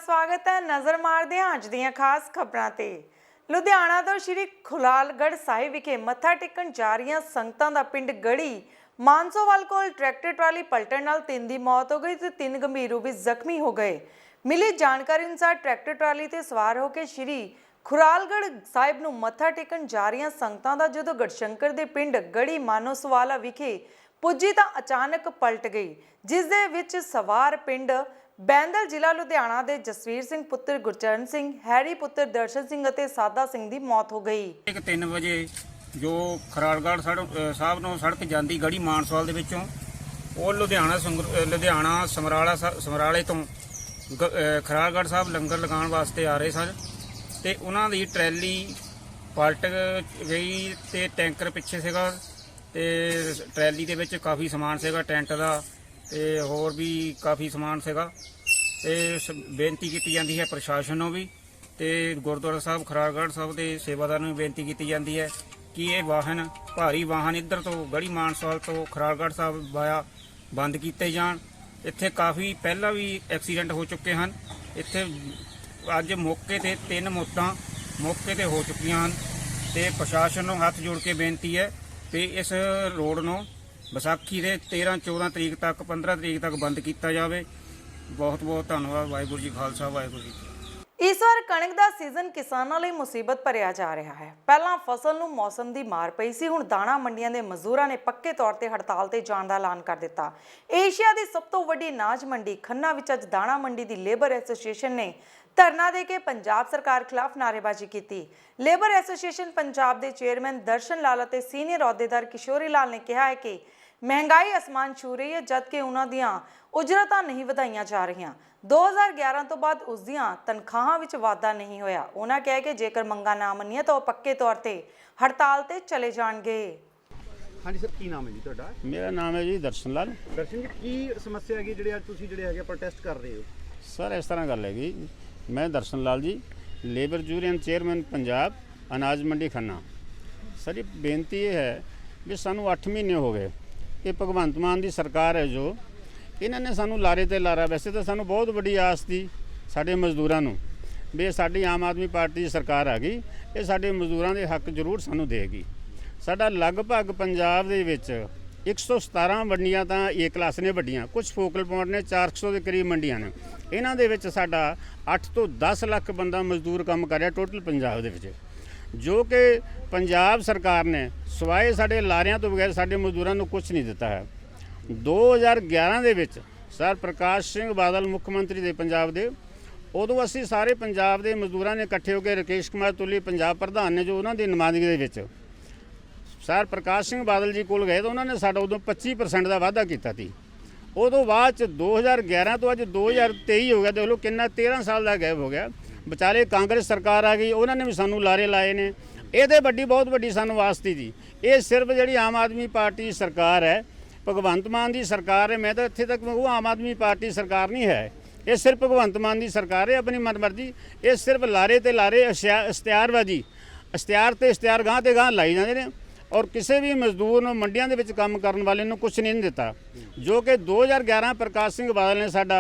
स्वागत है। नज़र मारदे हां अज दीआं खास खबरां ते। लुधियाना तो श्री खुलालगढ़ साहिब विखे मत्था टेकण जा रहीआं संगतां दा पिंड गढ़ी मानसोवाल कोल ट्रैक्टर ट्राली पलटण नाल 3 दी मौत हो गई ते 3 गंभीर रूप विच जख्मी हो गए। मिली जानकारी अनुसार ट्रैक्टर ट्राली ते सवार होकर श्री खुरालगढ़ साहिब नूं मत्था टेकण जा रहीआं संगतां दा जदों गढ़शंकर दे पिंड गढ़ी मानोसवाला विखे पुज्जी तां अचानक पलट गई, जिस दे विच सवार पिंड बैंदल जिला लुधियाना के जसवीर सिंह पुत्र गुरचरण सिंह, हैरी पुत्र दर्शन सिंह और सादा सिंह की मौत हो गई। 3 वजे जो खरालगढ़ साहब नूं सड़क जाती गढ़ी मानसवाल दे विचों वो लुधियाना समराले तो खरालगढ़ साहब लंगर लगाने वास्ते आ रहे सन ते उन्हां दी ट्रैली पलट गई ते टैंकर पिछे सीगा ते ट्रैली दे विच काफ़ी समान सीगा, टेंट दा ते होर भी काफ़ी समान सीगा ते बेनती की जाती है प्रशासन नूं भी ते गुरुद्वारा साहब खरालगढ़ साहब के सेवादार नूं बेनती की जाती है कि ये वाहन भारी वाहन इधर तो गढ़ी मानसवाल तो खरालगढ़ साहब वाया बंद किए जाण। इत्थे काफ़ी पहला भी एक्सीडेंट हो चुके हैं। इत्थे अज मौके ते 3 मौतां मौके ते हो चुकियां हैं ते प्रशासन नूं हथ जोड़ के बेनती है कि इस रोड नूं विसाखी के 13-14 तरीक तक 15 तरीक तक बंद किया जाए। बहुत बहुत धन्यवाद। वाहिगुरू जी खालसा वाहिगुरू जी। इस बार कणक का सीजन किसानों लिए मुसीबत भरिया जा रहा है। पहला फसल नूं मौसम की मार पई सी, हुण दाणा मंडियां दे मजदूरां ने पक्के तौर पर हड़ताल ते जाण दा ऐलान कर दिता। एशिया की सब तो वड्डी अनाज मंडी खन्ना विच अज दाणा मंडी की लेबर एसोसीएशन ने धरना दे के पंजाब सरकार खिलाफ नारेबाजी की। लेबर एसोसीएशन पंजाब के चेयरमैन दर्शन लाल और सीनियर अहुदेदार किशोरी लाल ने कहा है कि महंगाई आसमान छू रही है, जबकि उन्हां दियां उजरतां नहीं वधाईयां जा रहीआं। 2011 तो बाद उस दियां तनखाहां विच वाधा नहीं होया। उन्हां कहा कि जेकर मंगां ना मन्नियां तो पक्के तौर पर हड़ताल ते चले जाणगे। हाँ जी सर, की नाम है जी तुहाडा? मेरा नाम है जी दर्शन लाल। दर्शन जी, की समस्या है जिहड़े अज तुसीं जिहड़े हैगे प्रोटेस्ट कर रहे हो? सर इस तरह गल हैगी, मैं दर्शन Lal ji, labour union chairman Punjab अनाज मंडी खन्ना। सर ये बेनती ये है कि सानू 8 महीने हो गए कि भगवंत मान की सरकार है जो इन्होंने सानू लारे ते लारा। वैसे तो सानू बहुत बड़ी आस थी साडे मजदूरां नू भी साडी आम आदमी पार्टी की सरकार आ गई, ये साडे मजदूरां दे हक जरूर सानू देगी। साडा लगभग पंजाब दे विच 117 मंडियां तां ए क्लास ने वड्डियां, कुछ फोकल पॉइंट ने 400 के करीब मंडियां ने। इन्हां दे विच साडा 8 तो 10 लाख बंदा मजदूर काम कर रहा टोटल पंजाब दे विच, जो कि पंजाब सरकार ने सवाए साडे लारियां तो बगैर साडे मजदूरां नू कुछ नहीं दिता है। 2011 दे विच सर प्रकाश सिंह बादल मुख मंत्री दे पंजाब दे, उदों असीं सारे पंजाब दे मजदूरां ने इकट्ठे होकर राकेश कुमार तुली पंजाब प्रधान ने जो उन्हां दी नुमाइंदगी दे विच सर प्रकाश सिंह बादल जी कोल गए तो उन्होंने साडा उदों 25% का वाधा किया थी। उदों बाद 2011 तो अज 2023 हो गया, देख लो कितना 13 साल का गैप हो गया। विचाले कांग्रेस सरकार आ गई, उन्होंने भी सानू लारे लाए ने। ये वड्डी बहुत वड्डी सानू वास्ती थी। ये सिर्फ जी आम आदमी पार्टी सरकार है, भगवंत मान की सरकार है। मैं तो इत्थे तक कहूँ आम आदमी पार्टी सरकार नहीं है, ये सिर्फ भगवंत मान की सरकार है, अपनी मनमर्जी। ये सिर्फ लारे ते लारे इश्तिहारबाजी इश्तिहार ते इश्तिहार गांह ते गांह लाई जाते हैं और किसी भी मजदूर नूं मंडियां दे विच काम करन वाले नूं कुछ नहीं दिता। जो कि 2011 प्रकाश सिंह बादल ने साडा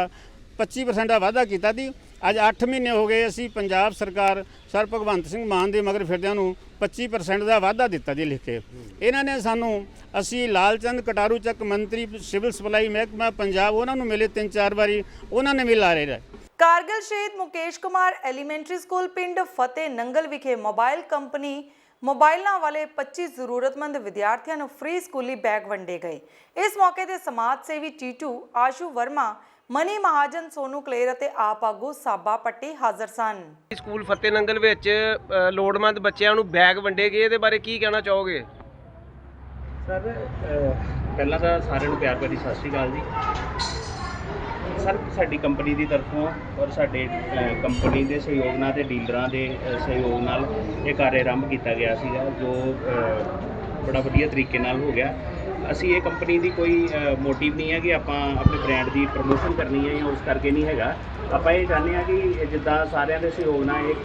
25% का वाधा किया थी। अज 8 महीने हो गए असी पंजाब सरकार सर भगवंत सिंह मान दे मगर फिरदियां नूं 25% का वाधा दिता जी लिख के। इन्हां ने सानू असी लालचंद कटारू चक मंत्री सिविल सप्लाई महकमा पंजाब उन्होंने मिले 3-4 बारी, उन्होंने भी ला रहे। कारगिल शहीद मुकेश कुमार एलीमेंटरी स्कूल पिंड फतेह नंगल विखे मोबाइल कंपनी मोबाइलों वाले 25 जरूरतमंद विद्यार्थियों को फ्री स्कूली बैग वंडे गए। इस मौके पर समाज सेवी टीटू आशू वर्मा, मनी महाजन, सोनू कलेर और आप आगू साबा पट्टी हाਜ਼ਰ सन। स्कूल फतेह नंगल विच लोड़मंद बच्चों को बैग वंडे गए, इहदे बारे की कहना चाहोगे? सर पहला तो सारे प्यार भरी सत श्री अकाल जी। सर साडी कंपनी की तरफों और साडे कंपनी के सहयोग नाल ते डीलरां दे सहयोग नाल ये कार्य आरंभ किया गया सीगा, जो बड़ा वधिया तरीके नाल हो गया। असी ये कंपनी की कोई मोटिव नहीं है कि आप अपने ब्रांड की प्रमोशन करनी है या उस करके नहीं है। आप ये चाहते हैं कि जिदा सारे के सहयोग नाल एक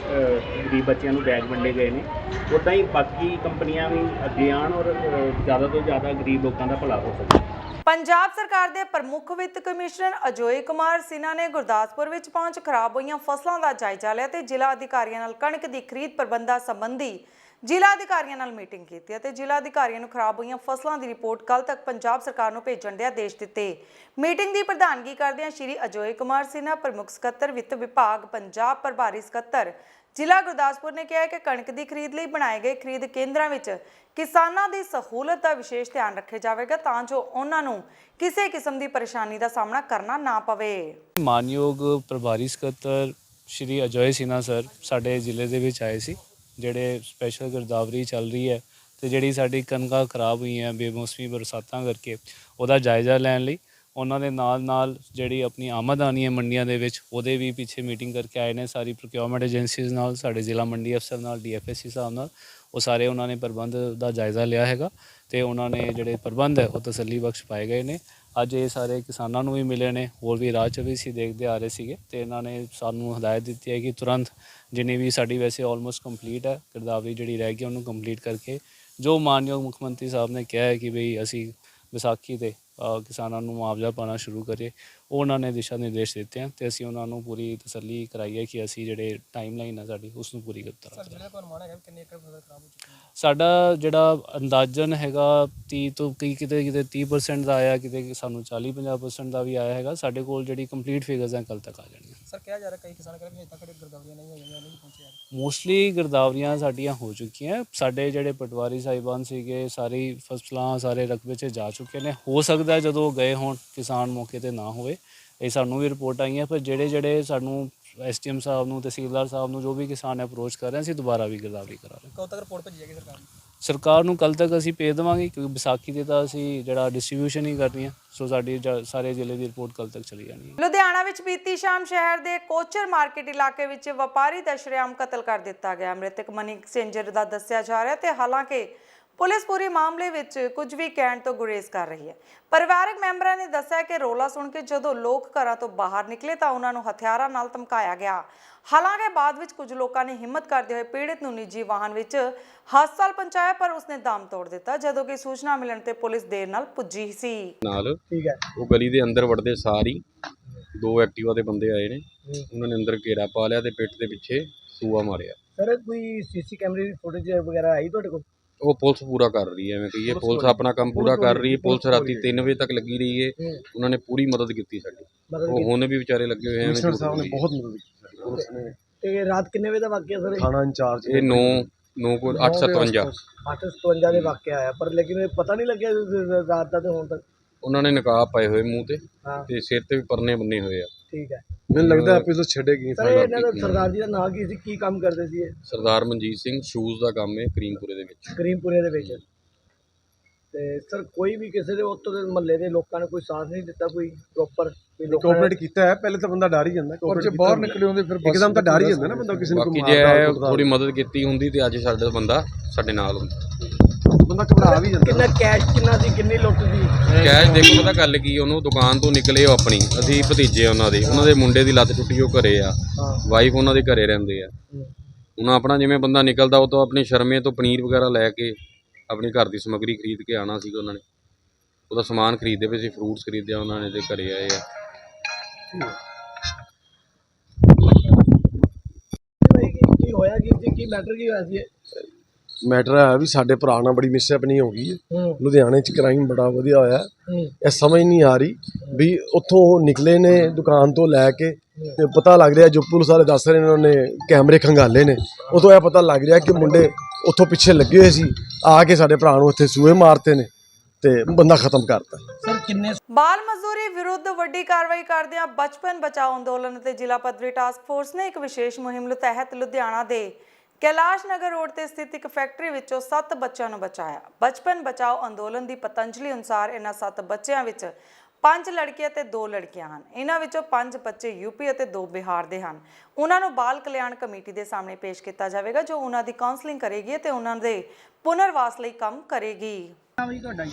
गरीब बच्चों को बैग वंडे गए हैं, उदा ही बाकी कंपनियां भी अगे आन और ज़्यादा तो ज़्यादा गरीब लोगों का भला हो सके। ਪੰਜਾਬ ਸਰਕਾਰ ਦੇ ਪ੍ਰਮੁੱਖ ਵਿੱਤ ਕਮਿਸ਼ਨਰ ਅਜੋਏ ਕੁਮਾਰ ਸਿਨਹਾ ਨੇ ਗੁਰਦਾਸਪੁਰ ਵਿੱਚ ਪਹੁੰਚ ਖਰਾਬ ਹੋਈਆਂ ਫਸਲਾਂ ਦਾ ਜਾਇਜ਼ਾ ਲਿਆ ਤੇ ਜ਼ਿਲ੍ਹਾ ਅਧਿਕਾਰੀਆਂ ਨਾਲ ਕਣਕ ਦੀ ਖਰੀਦ ਪ੍ਰਬੰਧਾਂ ਸੰਬੰਧੀ ਜ਼ਿਲ੍ਹਾ ਅਧਿਕਾਰੀਆਂ ਨਾਲ ਮੀਟਿੰਗ ਕੀਤੀ ਅਤੇ ਜ਼ਿਲ੍ਹਾ ਅਧਿਕਾਰੀਆਂ ਨੂੰ ਖਰਾਬ ਹੋਈਆਂ ਫਸਲਾਂ ਦੀ ਰਿਪੋਰਟ ਕੱਲ ਤੱਕ ਪੰਜਾਬ ਸਰਕਾਰ ਨੂੰ ਭੇਜਣ ਦੇ ਆਦੇਸ਼ ਦਿੱਤੇ। ਮੀਟਿੰਗ ਦੀ ਪ੍ਰਧਾਨਗੀ ਕਰਦਿਆਂ ਸ਼੍ਰੀ ਅਜੋਏ ਕੁਮਾਰ ਸਿਨਹਾ ਪ੍ਰਮੁੱਖ ਸਕੱਤਰ ਵਿੱਤ ਵਿਭਾਗ ਪੰਜਾਬ ਪ੍ਰਭਾਰੀ ਸਕੱਤਰ ਜ਼ਿਲ੍ਹਾ ਗੁਰਦਾਸਪੁਰ ਨੇ ਕਿਹਾ ਕਿ ਕਣਕ ਦੀ ਖਰੀਦ ਲਈ ਬਣਾਏ ਗਏ ਖਰੀਦ ਕੇਂਦਰਾਂ ਵਿੱਚ ਕਿਸਾਨਾਂ ਦੀ ਸਹੂਲਤ ਦਾ ਵਿਸ਼ੇਸ਼ ਧਿਆਨ ਰੱਖਿਆ ਜਾਵੇਗਾ ਤਾਂ ਜੋ ਉਹਨਾਂ ਨੂੰ ਕਿਸੇ ਕਿਸਮ ਦੀ ਪਰੇਸ਼ਾਨੀ ਦਾ ਸਾਹਮਣਾ ਕਰਨਾ ਨਾ ਪਵੇ। ਮਾਨਯੋਗ ਪ੍ਰਭਾਰੀ ਸਕੱਤਰ ਸ਼੍ਰੀ ਅਜੋਏ ਸਿਨਹਾ ਸਰ ਸਾਡੇ ਜ਼ਿਲ੍ਹੇ ਦੇ ਵਿੱਚ ਆਏ ਸੀ, ਜਿਹੜੇ ਸਪੈਸ਼ਲ ਗਿਰਦਾਵਰੀ ਚੱਲ ਰਹੀ ਹੈ ਤੇ ਜਿਹੜੀ ਸਾਡੀ ਕਣਕਾਂ ਖਰਾਬ ਹੋਈਆਂ ਬੇਮੌਸਮੀ ਬਰਸਾਤਾਂ ਕਰਕੇ ਉਹਦਾ ਜਾਇਜ਼ਾ ਲੈਣ ਲਈ ਉਹਨਾਂ ਦੇ ਨਾਲ ਜਿਹੜੀ ਆਪਣੀ ਆਮਦਨੀ ਹੈ ਮੰਡੀਆਂ ਦੇ ਵਿੱਚ ਉਹਦੇ ਵੀ ਪਿੱਛੇ ਮੀਟਿੰਗ ਕਰਕੇ ਆਏ ਨੇ ਸਾਰੀ ਪ੍ਰੋਕਿਉਰਮੈਂਟ ਏਜੰਸੀਜ਼ ਨਾਲ, ਸਾਡੇ ਜ਼ਿਲ੍ਹਾ ਮੰਡੀ ਅਫਸਰ ਨਾਲ, DFSC ਸਾਹਿਬ ਨਾਲ। ਉਹ ਸਾਰੇ ਉਹਨਾਂ ਨੇ ਪ੍ਰਬੰਧ ਦਾ ਜਾਇਜ਼ਾ ਲਿਆ ਹੈਗਾ ਤੇ ਉਹਨਾਂ ਨੇ ਜਿਹੜੇ ਪ੍ਰਬੰਧ ਹੈ ਉਹ ਤਸੱਲੀ ਬਖਸ਼ ਪਾਏ ਗਏ ਨੇ। ਅੱਜ ਇਹ ਸਾਰੇ ਕਿਸਾਨਾਂ ਨੂੰ ਵੀ ਮਿਲੇ ਨੇ, ਹੋਰ ਵੀ ਰਾਹ 'ਚ ਵੀ ਸੀ ਦੇਖਦੇ ਆ ਰਹੇ ਸੀਗੇ ਤੇ ਇਹਨਾਂ ਨੇ ਸਾਨੂੰ ਹਦਾਇਤ ਦਿੱਤੀ ਹੈ ਕਿ ਤੁਰੰਤ ਜਿੰਨੀ ਵੀ ਸਾਡੀ ਵੈਸੇ ਆਲਮੋਸਟ ਕੰਪਲੀਟ ਹੈ ਗਿਰਦਾਵਰੀ ਜਿਹੜੀ ਰਹਿ ਗਈ ਉਹਨੂੰ ਕੰਪਲੀਟ ਕਰਕੇ ਜੋ ਮਾਨਯੋਗ ਮੁੱਖ ਮੰਤਰੀ ਸਾਹਿਬ ਨੇ ਕਿਹਾ ਹੈ ਕਿ ਬਈ ਅਸੀਂ ਵਿਸਾਖੀ ਤੇ ਕਿਸਾਨਾਂ ਨੂੰ ਮੁਆਵਜ਼ਾ ਪਾਉਣਾ ਸ਼ੁਰੂ ਕਰੀਏ, ਉਹ ਉਹਨਾਂ ਨੇ ਦਿਸ਼ਾ ਨਿਰਦੇਸ਼ ਦਿੱਤੇ ਹਨ ਤੇ ਅਸੀਂ ਉਹਨਾਂ ਨੂੰ ਪੂਰੀ ਤਸੱਲੀ ਕਰਾਈ ਹੈ ਕਿ ਅਸੀਂ ਜਿਹੜੇ ਟਾਈਮ ਲਾਈਨ ਹੈ ਸਾਡੀ ਉਸ ਨੂੰ ਪੂਰੀ ਸਾਡਾ ਜਿਹੜਾ ਅੰਦਾਜ਼ਨ ਹੈਗਾ 30 ਤੋਂ ਕਿਤੇ 30% ਦਾ ਆਇਆ, ਕਿਤੇ ਸਾਨੂੰ 40-50% ਦਾ ਵੀ ਆਇਆ ਹੈਗਾ। ਸਾਡੇ ਕੋਲ ਜਿਹੜੀ ਕੰਪਲੀਟ ਫਿਗਰਸ ਹੈ ਕੱਲ ਤੱਕ ਆ ਜਾਣਗੀਆਂ। ਸਰ ਕਿਹਾ ਜਾ ਰਿਹਾ ਕਈ ਕਿਸਾਨ ਕਹਿੰਦੇ ਹਜੇ ਤੱਕ ਗਿਰਦਾਵਰੀਆਂ ਨਹੀਂ ਹੋਈਆਂ, ਨਹੀਂ ਪਹੁੰਚੀਆਂ। ਮੋਸਟਲੀ ਗਿਰਦਾਵਰੀਆਂ ਸਾਡੀਆਂ ਹੋ ਚੁੱਕੀਆਂ। ਸਾਡੇ ਜਿਹੜੇ ਪਟਵਾਰੀ ਸਾਹਿਬਾਨ ਸੀਗੇ ਸਾਰੀ ਫਸਲਾਂ ਸਾਰੇ ਰਕਬੇ 'ਚ ਜਾ ਚੁੱਕੇ ਨੇ। ਹੋ ਸਕਦਾ ਜਦੋਂ ਗਏ ਹੋਣ ਕਿਸਾਨ ਮੌਕੇ 'ਤੇ ਨਾ ਹੋਵੇ, ਇਹ ਸਾਨੂੰ ਵੀ ਰਿਪੋਰਟ ਆਈਆਂ, ਪਰ ਜਿਹੜੇ ਸਾਨੂੰ SDM ਸਾਹਿਬ ਨੂੰ, ਤਹਿਸੀਲਦਾਰ ਸਾਹਿਬ ਨੂੰ, ਜੋ ਵੀ ਕਿਸਾਨ ਅਪਰੋਚ ਕਰ ਰਹੇ ਅਸੀਂ ਦੁਬਾਰਾ ਵੀ ਗਿਰਦਾਵਰੀ ਕਰਾ ਰਹੇ। ਕਦੋਂ ਤੱਕ ਰਿਪੋਰਟ ਭੇਜੀ ਜਾਏਗੀ ਸਰਕਾਰ ਨੂੰ? ਕੱਲ ਤੱਕ ਅਸੀਂ ਭੇਜ ਦੇਵਾਂਗੇ ਕਿਉਂਕਿ ਵਿਸਾਖੀ ਦੇ ਤਾਂ ਅਸੀਂ ਜਿਹੜਾ ਡਿਸਟ੍ਰੀਬਿਊਸ਼ਨ ਹੀ ਕਰਨੀ ਹੈ, ਸੋ ਸਾਡੀ ਸਾਰੇ ਜ਼ਿਲ੍ਹੇ ਦੀ ਰਿਪੋਰਟ ਕੱਲ ਤੱਕ ਚਲੀ ਜਾਣੀ ਹੈ। ਲੁਧਿਆਣਾ ਵਿੱਚ ਬੀਤੀ ਸ਼ਾਮ ਸ਼ਹਿਰ ਦੇ ਕੋਚਰ ਮਾਰਕੀਟ ਇਲਾਕੇ ਵਿੱਚ ਵਪਾਰੀ ਦਾ ਸ਼ਰੇਆਮ ਕਤਲ ਕਰ ਦਿੱਤਾ ਗਿਆ। ਮ੍ਰਿਤਕ ਮਨੀ ਐਕਸਚੇਂਜਰ ਦਾ ਦੱਸਿਆ ਜਾ ਰਿਹਾ ਤੇ ਹਾਲਾਂਕਿ ਪੁਲਿਸ ਪੂਰੇ ਮਾਮਲੇ ਵਿੱਚ ਕੁਝ ਵੀ ਕਹਿਣ ਤੋਂ ਗੁਰੇਜ਼ ਕਰ ਰਹੀ ਹੈ। ਪਰਿਵਾਰਕ ਮੈਂਬਰਾਂ ਨੇ ਦੱਸਿਆ ਕਿ ਰੌਲਾ ਸੁਣ ਕੇ ਜਦੋਂ ਲੋਕ ਘਰਾਂ ਤੋਂ ਬਾਹਰ ਨਿਕਲੇ ਤਾਂ ਉਹਨਾਂ ਨੂੰ ਹਥਿਆਰਾਂ ਨਾਲ ਧਮਕਾਇਆ ਗਿਆ। ਹਾਲਾਂਕਿ ਬਾਅਦ ਵਿੱਚ ਕੁਝ ਲੋਕਾਂ ਨੇ ਹਿੰਮਤ ਕਰਦੇ ਹੋਏ ਪੀੜਤ ਨੂੰ ਨਿੱਜੀ ਵਾਹਨ ਵਿੱਚ ਹਸਪਤਾਲ ਪਹੁੰਚਾਇਆ, ਪਰ ਉਸਨੇ ਦਮ ਤੋੜ ਦਿੱਤਾ ਜਦੋਂ ਕਿ ਸੂਚਨਾ ਮਿਲਣ ਤੇ ਪੁਲਿਸ ਦੇਰ ਨਾਲ ਪੁੱਜੀ ਸੀ। ਠੀਕ ਹੈ, ਉਹ ਗਲੀ ਦੇ ਅੰਦਰ ਵੜਦੇ ਸਾਰ ਹੀ 2 ਐਕਟਿਵਾ ਦੇ ਬੰਦੇ ਆਏ ਨੇ, ਉਹਨਾਂ ਨੇ ਅੰਦਰ ਘੇਰਾ ਪਾ ਲਿਆ ਤੇ ਪਿੱਠ ਦੇ ਪਿੱਛੇ ਸੂਆ ਮਾਰਿਆ। ਸਰ ਕੋਈ CC ਕੈਮਰੇ ਦੀ ਫੁਟੇਜ ਵਗੈਰਾ ਆਈ ਤੁਹਾਡੇ ਕੋਲ? ਉਹ ਪੁਲਿਸ ਪੂਰਾ ਕਰ ਰਹੀ ਹੈ, ਐਵੇਂ ਕਹੀਏ ਪੁਲਿਸ ਆਪਣਾ ਕੰਮ ਪੂਰਾ ਕਰ ਰਹੀ ਹੈ। ਪੁਲਿਸ ਰਾਤੀ 3 ਵਜੇ ਤੱਕ ਲੱਗੀ ਰਹੀ ਹੈ, ਉਹਨਾਂ ਨੇ ਪੂਰੀ ਮਦਦ ਕੀਤੀ ਸਾਡੀ। ਉਹ ਹੁਣ ਵੀ ਵਿਚਾਰੇ ਲੱਗੇ ਹੋਏ ਐਵੇਂ ਸਾਹਿਬ ਨੇ ਬਹੁਤ ਮਦਦ ਕੀਤੀ ਪੁਲਿਸ ਨੇ। ਤੇ ਰਾਤ ਕਿੰਨੇ ਵਜੇ ਦਾ ਵਾਕਿਆ ਸਰ? ਥਾਣਾ ਇੰਚਾਰਜ ਇਹ 8:57 8:57 ਦੇ ਵਾਕਿਆ ਆਇਆ, ਪਰ ਲੇਕਿਨ ਇਹ ਪਤਾ ਨਹੀਂ ਲੱਗਿਆ ਰਾਤ ਦਾ ਤੇ ਹੁਣ ਤੱਕ। ਉਹਨਾਂ ਨੇ ਨਕਾਬ ਪਾਏ ਹੋਏ ਮੂੰਹ ਤੇ ਸਿਰ ਤੇ ਵੀ ਪਰਨੇ ਬੰਨੇ ਹੋਏ ਆ। ਠੀਕ ਹੈ, ਮੈਨੂੰ ਲੱਗਦਾ ਆਪੇ ਤੋਂ ਛੱਡੇਗੀ। ਇਹਨਾਂ ਦਾ ਸਰਦਾਰ ਜੀ ਦਾ ਨਾਂ ਕੀ ਸੀ, ਕੀ ਕੰਮ ਕਰਦੇ ਸੀ ਇਹ? ਸਰਦਾਰ ਮਨਜੀਤ ਸਿੰਘ, ਸ਼ੂਜ਼ ਦਾ ਕੰਮ ਹੈ ਕਰੀਮਪੁਰੇ ਦੇ ਵਿੱਚ। ਕਰੀਮਪੁਰੇ ਦੇ ਵਿੱਚ। ਤੇ ਸਰ ਕੋਈ ਵੀ ਕਿਸੇ ਦੇ ਉੱਤੋਂ ਦੇ ਮਹੱਲੇ ਦੇ ਲੋਕਾਂ ਨੇ ਕੋਈ ਸਾਥ ਨਹੀਂ ਦਿੱਤਾ, ਕੋਈ ਪ੍ਰੋਪਰ ਕੋਆਪਰੇਟ ਕੀਤਾ ਹੈ? ਪਹਿਲੇ ਤਾਂ ਬੰਦਾ ਡਰ ਹੀ ਜਾਂਦਾ, ਕੋਆਪਰੇਟ ਬਾਹਰ ਨਿਕਲੇ ਹੁੰਦੇ ਫਿਰ ਇੱਕਦਮ ਤਾਂ ਡਰ ਹੀ ਜਾਂਦਾ ਨਾ ਬੰਦਾ ਕਿਸੇ ਨੂੰ। ਬਾਕੀ ਜੇ ਥੋੜੀ ਮਦਦ ਕੀਤੀ ਹੁੰਦੀ ਤੇ ਅੱਜ ਸਾਡਾ ਬੰਦਾ ਸਾਡੇ ਨਾਲ ਹੁੰਦਾ। ਬੰਦਾ ਘਬਰਾ ਵੀ ਜਾਂਦਾ। ਕਿੰਨਾ ਕੈਸ਼ ਕਿੰਨਾ ਸੀ, ਕਿੰਨੀ ਲੁੱਟ ਸੀ? ਕੈਸ਼ ਦੇਖੋ ਪਤਾ ਗੱਲ ਕੀ, ਉਹਨੂੰ ਦੁਕਾਨ ਤੋਂ ਨਿਕਲੇ ਉਹ ਆਪਣੀ, ਅਸੀਂ ਭਤੀਜੇ ਉਹਨਾਂ ਦੇ ਮੁੰਡੇ ਦੀ ਲੱਤ ਟੁੱਟੀ, ਉਹ ਘਰੇ ਆ, ਵਾਈਫ ਉਹਨਾਂ ਦੇ ਘਰੇ ਰਹਿੰਦੇ ਆ। ਹੁਣ ਆਪਣਾ ਜਿਵੇਂ ਬੰਦਾ ਨਿਕਲਦਾ ਉਹ ਤੋਂ ਆਪਣੀ ਸ਼ਰਮੇ ਤੋਂ ਪਨੀਰ ਵਗੈਰਾ ਲੈ ਕੇ ਆਪਣੀ ਘਰ ਦੀ ਸਮੱਗਰੀ ਖਰੀਦ ਕੇ ਆਉਣਾ ਸੀਗਾ। ਉਹਨਾਂ ਨੇ ਉਹਦਾ ਸਮਾਨ ਖਰੀਦਦੇ ਪਏ ਸੀ, ਫਰੂਟਸ ਖਰੀਦਿਆ ਉਹਨਾਂ ਨੇ ਤੇ ਘਰੇ ਆਏ ਆ। ਕੀ ਹੋਇਆ ਕੀ ਮੈਟਰ ਕੀ ਹੋਇਆ ਸੀ? ਮੈਟਰ ਹੈ ਵੀ ਸਾਡੇ ਭਰਾ ਨਾਲ ਬੜੀ ਮਿਸਹੈਪ ਨਹੀਂ ਹੋ ਗਈ। ਲੁਧਿਆਣੇ 'ਚ ਕ੍ਰਾਈਮ ਬੜਾ ਵਧੀਆ ਹੋਇਆ। ਇਹ ਸਮਝ ਨਹੀਂ ਆ ਰਹੀ ਵੀ ਉੱਥੋਂ ਉਹ ਨਿਕਲੇ ਨੇ ਦੁਕਾਨ ਤੋਂ ਲੈ ਕੇ, ਤੇ ਪਤਾ ਲੱਗ ਰਿਹਾ ਜੋ ਪੁਲਿਸ ਵਾਲੇ ਦੱਸ ਰਹੇ ਨੇ, ਉਹਨਾਂ ਨੇ ਕੈਮਰੇ ਖੰਗਾਲੇ ਨੇ, ਉਦੋਂ ਇਹ ਪਤਾ ਲੱਗ ਰਿਹਾ ਕਿ ਮੁੰਡੇ ਉੱਥੋਂ ਪਿੱਛੇ ਲੱਗੇ ਹੋਏ ਸੀ, ਆ ਕੇ ਸਾਡੇ ਭਰਾ ਨੂੰ ਇੱਥੇ ਸੂਏ ਮਾਰਤੇ ਨੇ ਤੇ ਬੰਦਾ ਖਤਮ ਕਰਤਾ। ਸਰ ਕਿੰਨੇ ਬਾਲ ਮਜ਼ਦੂਰੀ ਵਿਰੁੱਧ ਵੱਡੀ ਕਾਰਵਾਈ ਕਰਦਿਆਂ ਬਚਪਨ ਬਚਾਓ ਅੰਦੋਲਨ ਅਤੇ ਜ਼ਿਲ੍ਹਾ ਪੱਧਰੀ ਟਾਸਕ ਫੋਰਸ ਨੇ ਇੱਕ ਵਿਸ਼ੇਸ਼ ਮੁਹਿੰਮ ਤਹਿਤ ਲੁਧਿਆਣਾ ਦੇ ਕੈਲਾਸ਼ ਨਗਰ ਰੋਡ ਤੇ ਸਥਿਤ ਇੱਕ ਫੈਕਟਰੀ ਵਿੱਚੋਂ 7 ਬੱਚਿਆਂ ਨੂੰ ਬਚਾਇਆ। ਬਚਪਨ ਬਚਾਓ ਅੰਦੋਲਨ ਦੀ ਪਤੰਜਲੀ ਅਨੁਸਾਰ ਇਹਨਾਂ 7 ਬੱਚਿਆਂ ਵਿੱਚ 5 ਲੜਕੀਆਂ ਤੇ 2 ਲੜਕੀਆਂ ਹਨ। ਇਹਨਾਂ ਵਿੱਚੋਂ 5 ਬੱਚੇ UP ਅਤੇ 2 ਬਿਹਾਰ ਦੇ ਹਨ। ਉਹਨਾਂ ਨੂੰ ਬਾਲ ਕਲਿਆਣ ਕਮੇਟੀ ਦੇ ਸਾਹਮਣੇ ਪੇਸ਼ ਕੀਤਾ ਜਾਵੇਗਾ, ਜੋ ਉਹਨਾਂ ਦੀ ਕਾਉਂਸਲਿੰਗ ਕਰੇਗੀ ਤੇ ਉਹਨਾਂ ਦੇ ਪੁਨਰਵਾਸ ਲਈ ਕੰਮ ਕਰੇਗੀ।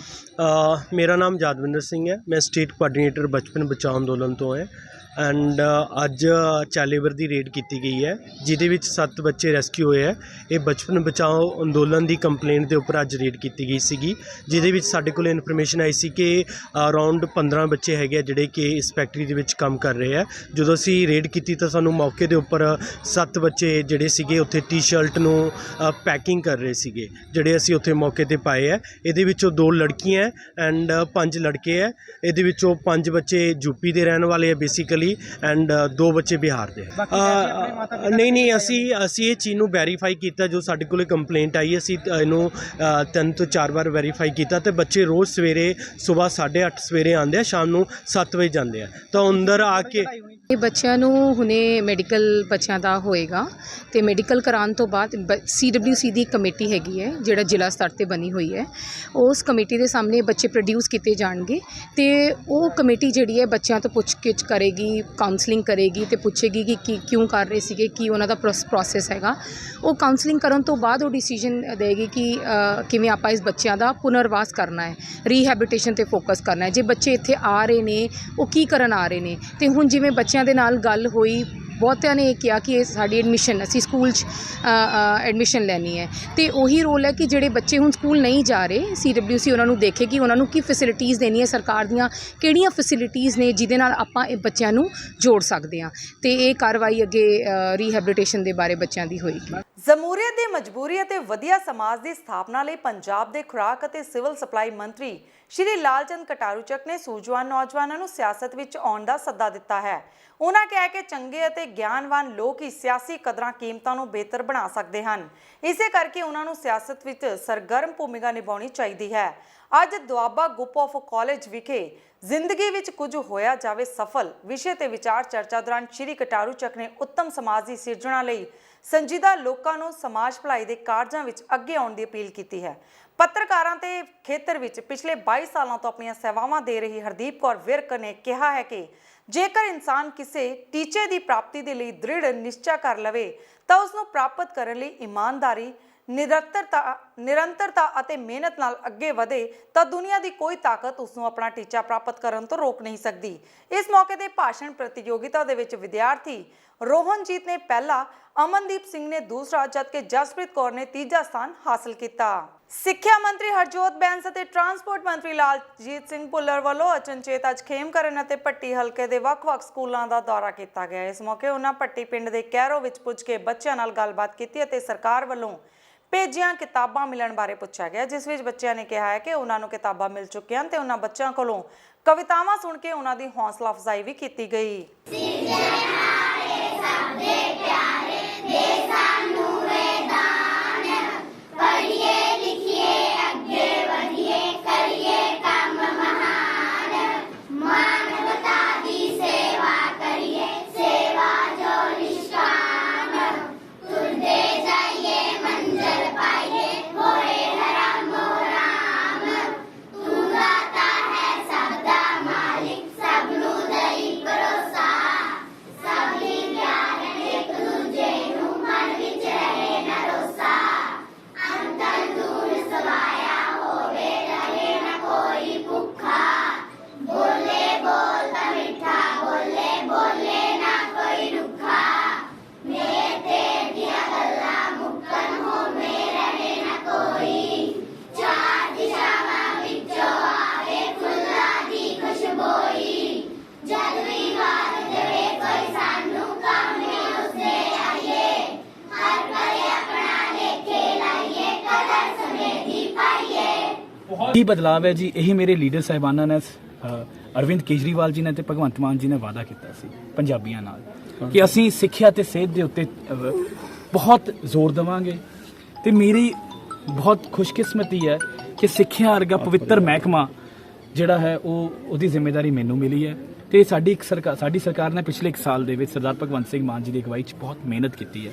ਮੇਰਾ ਨਾਮ ਯਾਦਵਿੰਦਰ ਸਿੰਘ ਹੈ, ਮੈਂ ਸਟੇਟ ਕੋਆਰਡੀਨੇਟਰ ਬਚਪਨ ਬਚਾਓ ਅੰਦੋਲਨ ਤੋਂ ਹੈ। ਐਂਡ ਅੱਜ ਚਾਈਲਡ ਲੇਬਰ ਦੀ ਰੇਡ ਕੀਤੀ ਗਈ ਹੈ, ਜਿਹਦੇ ਵਿੱਚ 7 ਬੱਚੇ ਰੈਸਕਿਊ ਹੋਏ ਹੈ। ਇਹ ਬਚਪਨ ਬਚਾਓ ਅੰਦੋਲਨ ਦੀ ਕੰਪਲੇਂਟ ਦੇ ਉੱਪਰ ਅੱਜ ਰੇਡ ਕੀਤੀ ਗਈ ਸੀਗੀ, ਜਿਹਦੇ ਵਿੱਚ ਸਾਡੇ ਕੋਲ ਇਨਫੋਰਮੇਸ਼ਨ ਆਈ ਸੀ ਕਿ ਅਰਾਊਂਡ 15 ਬੱਚੇ ਹੈਗੇ ਆ ਜਿਹੜੇ ਕਿ ਇਸ ਫੈਕਟਰੀ ਦੇ ਵਿੱਚ ਕੰਮ ਕਰ ਰਹੇ ਆ। ਜਦੋਂ ਅਸੀਂ ਰੇਡ ਕੀਤੀ ਤਾਂ ਸਾਨੂੰ ਮੌਕੇ ਦੇ ਉੱਪਰ 7 ਬੱਚੇ ਜਿਹੜੇ ਸੀਗੇ ਉੱਥੇ ਟੀ-ਸ਼ਰਟ ਨੂੰ ਪੈਕਿੰਗ ਕਰ ਰਹੇ ਸੀਗੇ, ਜਿਹੜੇ ਅਸੀਂ ਉੱਥੇ ਮੌਕੇ ਤੇ ਪਾਏ ਆ। ਇਹਦੇ ਵਿੱਚੋਂ 2 ਲੜਕੀਆਂ ਐਂਡ 5 ਲੜਕੇ ਹੈ। ਇਹਦੇ ਵਿੱਚੋਂ 5 ਬੱਚੇ ਯੂਪੀ ਦੇ ਰਹਿਣ ਵਾਲੇ ਆ ਬੇਸਿਕਲੀ, ਐਂਡ 2 ਬੱਚੇ ਬਿਹਾਰ ਦੇ। ਨਹੀਂ ਅਸੀਂ ਇਹ ਚੀਜ਼ ਨੂੰ ਵੈਰੀਫਾਈ ਕੀਤਾ, ਜੋ ਸਾਡੇ ਕੋਲ ਕੰਪਲੇਂਟ ਆਈ ਅਸੀਂ ਇਹਨੂੰ 3 ਤੋਂ 4 ਵਾਰ ਵੈਰੀਫਾਈ ਕੀਤਾ। ਤੇ ਬੱਚੇ ਰੋਜ਼ ਸਵੇਰੇ ਸਵੇਰ 8:30 ਸਵੇਰੇ ਆਉਂਦੇ ਆ, ਸ਼ਾਮ ਨੂੰ 7 ਵਜੇ ਜਾਂਦੇ ਆ। ਤਾਂ ਅੰਦਰ ਆ ਕੇ ਇਹ ਬੱਚਿਆਂ ਨੂੰ ਹੁਣੇ ਮੈਡੀਕਲ ਬੱਚਿਆਂ ਦਾ ਹੋਏਗਾ ਤੇ ਮੈਡੀਕਲ ਕਰਾਉਣ ਤੋਂ ਬਾਅਦ CWC ਦੀ ਕਮੇਟੀ ਹੈਗੀ ਹੈ ਜਿਹੜਾ ਜ਼ਿਲ੍ਹਾ ਸਤਰ ਤੇ ਬਣੀ ਹੋਈ ਹੈ, ਉਸ ਕਮੇਟੀ ਦੇ ਸਾਹਮਣੇ ਬੱਚੇ ਪ੍ਰੋਡਿਊਸ ਕੀਤੇ ਜਾਣਗੇ ਤੇ ਉਹ ਕਮੇਟੀ ਜਿਹੜੀ ਹੈ ਬੱਚਿਆਂ ਤੋਂ ਪੁੱਛਗਿੱਛ ਕਰੇਗੀ, ਕਾਉਂਸਲਿੰਗ ਕਰੇਗੀ ਤੇ ਪੁੱਛੇਗੀ ਕਿ ਕਿਉਂ ਕਰ ਰਹੇ ਸੀਗੇ, ਕੀ ਉਹਨਾਂ ਦਾ ਪ੍ਰੋਸੈਸ ਹੈਗਾ। ਉਹ ਕਾਉਂਸਲਿੰਗ ਕਰਨ ਤੋਂ ਬਾਅਦ ਉਹ ਡਿਸੀਜਨ ਦੇਗੀ ਕਿ ਕਿਵੇਂ ਆਪਾਂ ਇਸ ਬੱਚਿਆਂ ਦਾ ਪੁਨਰਵਾਸ ਕਰਨਾ ਹੈ, ਰੀਹੈਬਿਟੇਸ਼ਨ ਤੇ ਫੋਕਸ ਕਰਨਾ ਹੈ। ਜੇ ਬੱਚੇ ਇੱਥੇ ਆ ਰਹੇ ਨੇ ਉਹ ਕੀ ਕਰਨ ਆ ਰਹੇ ਨੇ, ਤੇ ਹੁਣ ਜਿਵੇਂ ਬੱਚਿਆਂ ਦੇ ਨਾਲ ਗੱਲ ਹੋਈ, ਬਹੁਤਿਆਂ ਨੇ ਇਹ ਕਿਹਾ ਕਿ ਇਹ ਸਾਡੀ ਐਡਮਿਸ਼ਨ, ਅਸੀਂ ਸਕੂਲ 'ਚ ਐਡਮਿਸ਼ਨ ਲੈਣੀ ਹੈ। ਤੇ ਉਹੀ ਰੋਲ ਹੈ ਕਿ ਜਿਹੜੇ ਬੱਚੇ ਹੁਣ ਸਕੂਲ ਨਹੀਂ ਜਾ ਰਹੇ, CWC ਉਹਨਾਂ ਨੂੰ ਦੇਖੇ ਕਿ ਉਹਨਾਂ ਨੂੰ ਕੀ ਫੈਸਿਲਿਟੀਜ਼ ਦੇਣੀ ਹੈ, ਸਰਕਾਰ ਦੀਆਂ ਕਿਹੜੀਆਂ ਫੈਸਿਲਿਟੀਜ਼ ਨੇ ਜਿਹਦੇ ਨਾਲ ਆਪਾਂ ਇਹ ਬੱਚਿਆਂ ਨੂੰ ਜੋੜ ਸਕਦੇ ਹਾਂ। ਤੇ ਇਹ ਕਾਰਵਾਈ ਅੱਗੇ ਰੀਹੈਬਿਲਿਟੇਸ਼ਨ ਦੇ ਬਾਰੇ ਬੱਚਿਆਂ ਦੀ ਹੋਏਗੀ। ਜਮਹੂਰੀਅਤ ਦੀ ਮਜਬੂਰੀ ਅਤੇ ਵਧੀਆ ਸਮਾਜ ਦੀ ਸਥਾਪਨਾ ਲਈ ਪੰਜਾਬ ਦੇ ਖੁਰਾਕ ਅਤੇ ਸਿਵਲ ਸਪਲਾਈ ਮੰਤਰੀ ਸ਼੍ਰੀ ਲਾਲਚੰਦ ਕਟਾਰੂ ਚੱਕ ਨੇ ਸੂਝਵਾਨ ਨੌਜਵਾਨਾਂ ਨੂੰ ਸਿਆਸਤ ਵਿੱਚ ਆਉਣ ਦਾ ਸੱਦਾ ਦਿੱਤਾ ਹੈ। ਉਹਨਾਂ ਕਿਹਾ ਕਿ ਚੰਗੇ ਅਤੇ ਗਿਆਨਵਾਨ ਲੋਕ ਹੀ ਸਿਆਸੀ ਕਦਰਾਂ ਕੀਮਤਾਂ ਨੂੰ ਬਿਹਤਰ ਬਣਾ ਸਕਦੇ ਹਨ, ਇਸੇ ਕਰਕੇ ਉਹਨਾਂ ਨੂੰ ਸਿਆਸਤ ਵਿੱਚ ਸਰਗਰਮ ਭੂਮਿਕਾ ਨਿਭਾਉਣੀ ਚਾਹੀਦੀ ਹੈ। ਅੱਜ ਦੁਆਬਾ ਗਰੁੱਪ ਆਫ ਕਾਲਜ ਵਿਖੇ ਜ਼ਿੰਦਗੀ ਵਿੱਚ ਕੁਝ ਹੋਇਆ ਜਾਵੇ ਸਫਲ ਵਿਸ਼ੇ ਤੇ ਵਿਚਾਰ ਚਰਚਾ ਦੌਰਾਨ ਸ਼੍ਰੀ ਕਟਾਰੂ ਚੱਕ ਨੇ ਉੱਤਮ ਸਮਾਜ ਦੀ ਸਿਰਜਣਾ ਲਈ ਸੰਜੀਦਾ ਲੋਕਾਂ ਨੂੰ ਸਮਾਜ ਭਲਾਈ ਦੇ ਕਾਰਜਾਂ ਵਿੱਚ ਅੱਗੇ ਆਉਣ ਦੀ ਅਪੀਲ ਕੀਤੀ ਹੈ। ਪੱਤਰਕਾਰਾਂ ਦੇ ਖੇਤਰ ਵਿੱਚ ਪਿਛਲੇ 22 ਸਾਲਾਂ ਤੋਂ ਆਪਣੀਆਂ ਸੇਵਾਵਾਂ ਦੇ ਰਹੀ ਹਰਦੀਪ ਕੌਰ ਵਿਰਕ ਨੇ ਕਿਹਾ ਹੈ ਕਿ ਜੇਕਰ ਇਨਸਾਨ ਕਿਸੇ ਟੀਚੇ ਦੀ ਪ੍ਰਾਪਤੀ ਦੇ ਲਈ ਦ੍ਰਿੜ ਨਿਸ਼ਚਾ ਕਰ ਲਵੇ ਤਾਂ ਉਸ ਨੂੰ ਪ੍ਰਾਪਤ ਕਰਨ ਲਈ ਇਮਾਨਦਾਰੀ, ਨਿਰੰਤਰਤਾ ਅਤੇ ਮਿਹਨਤ ਨਾਲ ਅੱਗੇ ਵਧੇ ਤਾਂ ਦੁਨੀਆ ਦੀ ਕੋਈ ਤਾਕਤ ਉਸ ਨੂੰ ਆਪਣਾ ਟੀਚਾ ਪ੍ਰਾਪਤ ਕਰਨ ਤੋਂ ਰੋਕ ਨਹੀਂ ਸਕਦੀ। ਇਸ ਮੌਕੇ ਤੇ ਭਾਸ਼ਣ ਪ੍ਰਤੀਯੋਗਿਤਾ ਦੇ ਵਿੱਚ ਵਿਦਿਆਰਥੀ ਰੋਹਨਜੀਤ ਨੇ ਪਹਿਲਾ, ਅਮਨਦੀਪ ਸਿੰਘ ਨੇ ਦੂਸਰਾ ਜਦਕਿ ਜਸਪ੍ਰੀਤ ਕੌਰ ਨੇ ਤੀਜਾ ਸਥਾਨ ਹਾਸਲ ਕੀਤਾ। ਸਿੱਖਿਆ ਮੰਤਰੀ ਹਰਜੋਤ ਬੈਂਸ ਅਤੇ ਟਰਾਂਸਪੋਰਟ ਮੰਤਰੀ ਲਾਲਜੀਤ ਸਿੰਘ ਭੁੱਲਰ ਵੱਲੋਂ ਅਚਨਚੇਤ ਅੱਜ ਖੇਮਕਰਨ ਅਤੇ ਪੱਟੀ ਹਲਕੇ ਦੇ ਵੱਖ-ਵੱਖ ਸਕੂਲਾਂ ਦਾ ਦੌਰਾ ਕੀਤਾ ਗਿਆ। ਇਸ ਮੌਕੇ ਉਹਨਾਂ ਪੱਟੀ ਪਿੰਡ ਦੇ ਕੈਰੋ ਵਿੱਚ ਪੁੱਜ ਕੇ ਬੱਚਿਆਂ ਨਾਲ ਗੱਲਬਾਤ ਕੀਤੀ ਅਤੇ ਸਰਕਾਰ ਵੱਲੋਂ ਭੇਜੀਆਂ ਕਿਤਾਬਾਂ ਮਿਲਣ ਬਾਰੇ ਪੁੱਛਿਆ ਗਿਆ, ਜਿਸ ਵਿੱਚ ਬੱਚਿਆਂ ਨੇ ਕਿਹਾ ਹੈ ਕਿ ਉਹਨਾਂ ਨੂੰ ਕਿਤਾਬਾਂ ਮਿਲ ਚੁੱਕੀਆਂ ਹਨ ਤੇ ਉਹਨਾਂ ਬੱਚਿਆਂ ਕੋਲੋਂ ਕਵਿਤਾਵਾਂ ਸੁਣ ਕੇ ਉਹਨਾਂ ਦੀ ਹੌਸਲਾ ਅਫਜ਼ਾਈ ਵੀ ਕੀਤੀ ਗਈ। ਕੀ ਬਦਲਾਵ ਹੈ ਜੀ, ਇਹੀ ਮੇਰੇ ਲੀਡਰ ਸਾਹਿਬਾਨਾਂ ਨੇ ਅਰਵਿੰਦ ਕੇਜਰੀਵਾਲ ਜੀ ਨੇ ਤੇ ਭਗਵੰਤ ਮਾਨ ਜੀ ਨੇ ਵਾਅਦਾ ਕੀਤਾ ਸੀ ਪੰਜਾਬੀਆਂ ਨਾਲ ਕਿ ਅਸੀਂ ਸਿੱਖਿਆ ਤੇ ਸਿਹਤ ਦੇ ਉੱਤੇ ਬਹੁਤ ਜ਼ੋਰ ਦੇਵਾਂਗੇ। ਤੇ ਮੇਰੀ ਬਹੁਤ ਖੁਸ਼ਕਿਸਮਤੀ ਹੈ ਕਿ ਸਿੱਖਿਆ ਵਰਗਾ ਪਵਿੱਤਰ ਮਹਿਕਮਾ ਜਿਹੜਾ ਹੈ ਉਹਦੀ ਜ਼ਿੰਮੇਵਾਰੀ ਮੈਨੂੰ ਮਿਲੀ ਹੈ। ਤੇ ਸਾਡੀ ਸਰਕਾਰ ਨੇ ਪਿਛਲੇ 1 ਸਾਲ ਦੇ ਵਿੱਚ ਸਰਦਾਰ ਭਗਵੰਤ ਸਿੰਘ ਮਾਨ ਜੀ ਦੀ ਅਗਵਾਈ 'ਚ ਬਹੁਤ ਮਿਹਨਤ ਕੀਤੀ ਹੈ।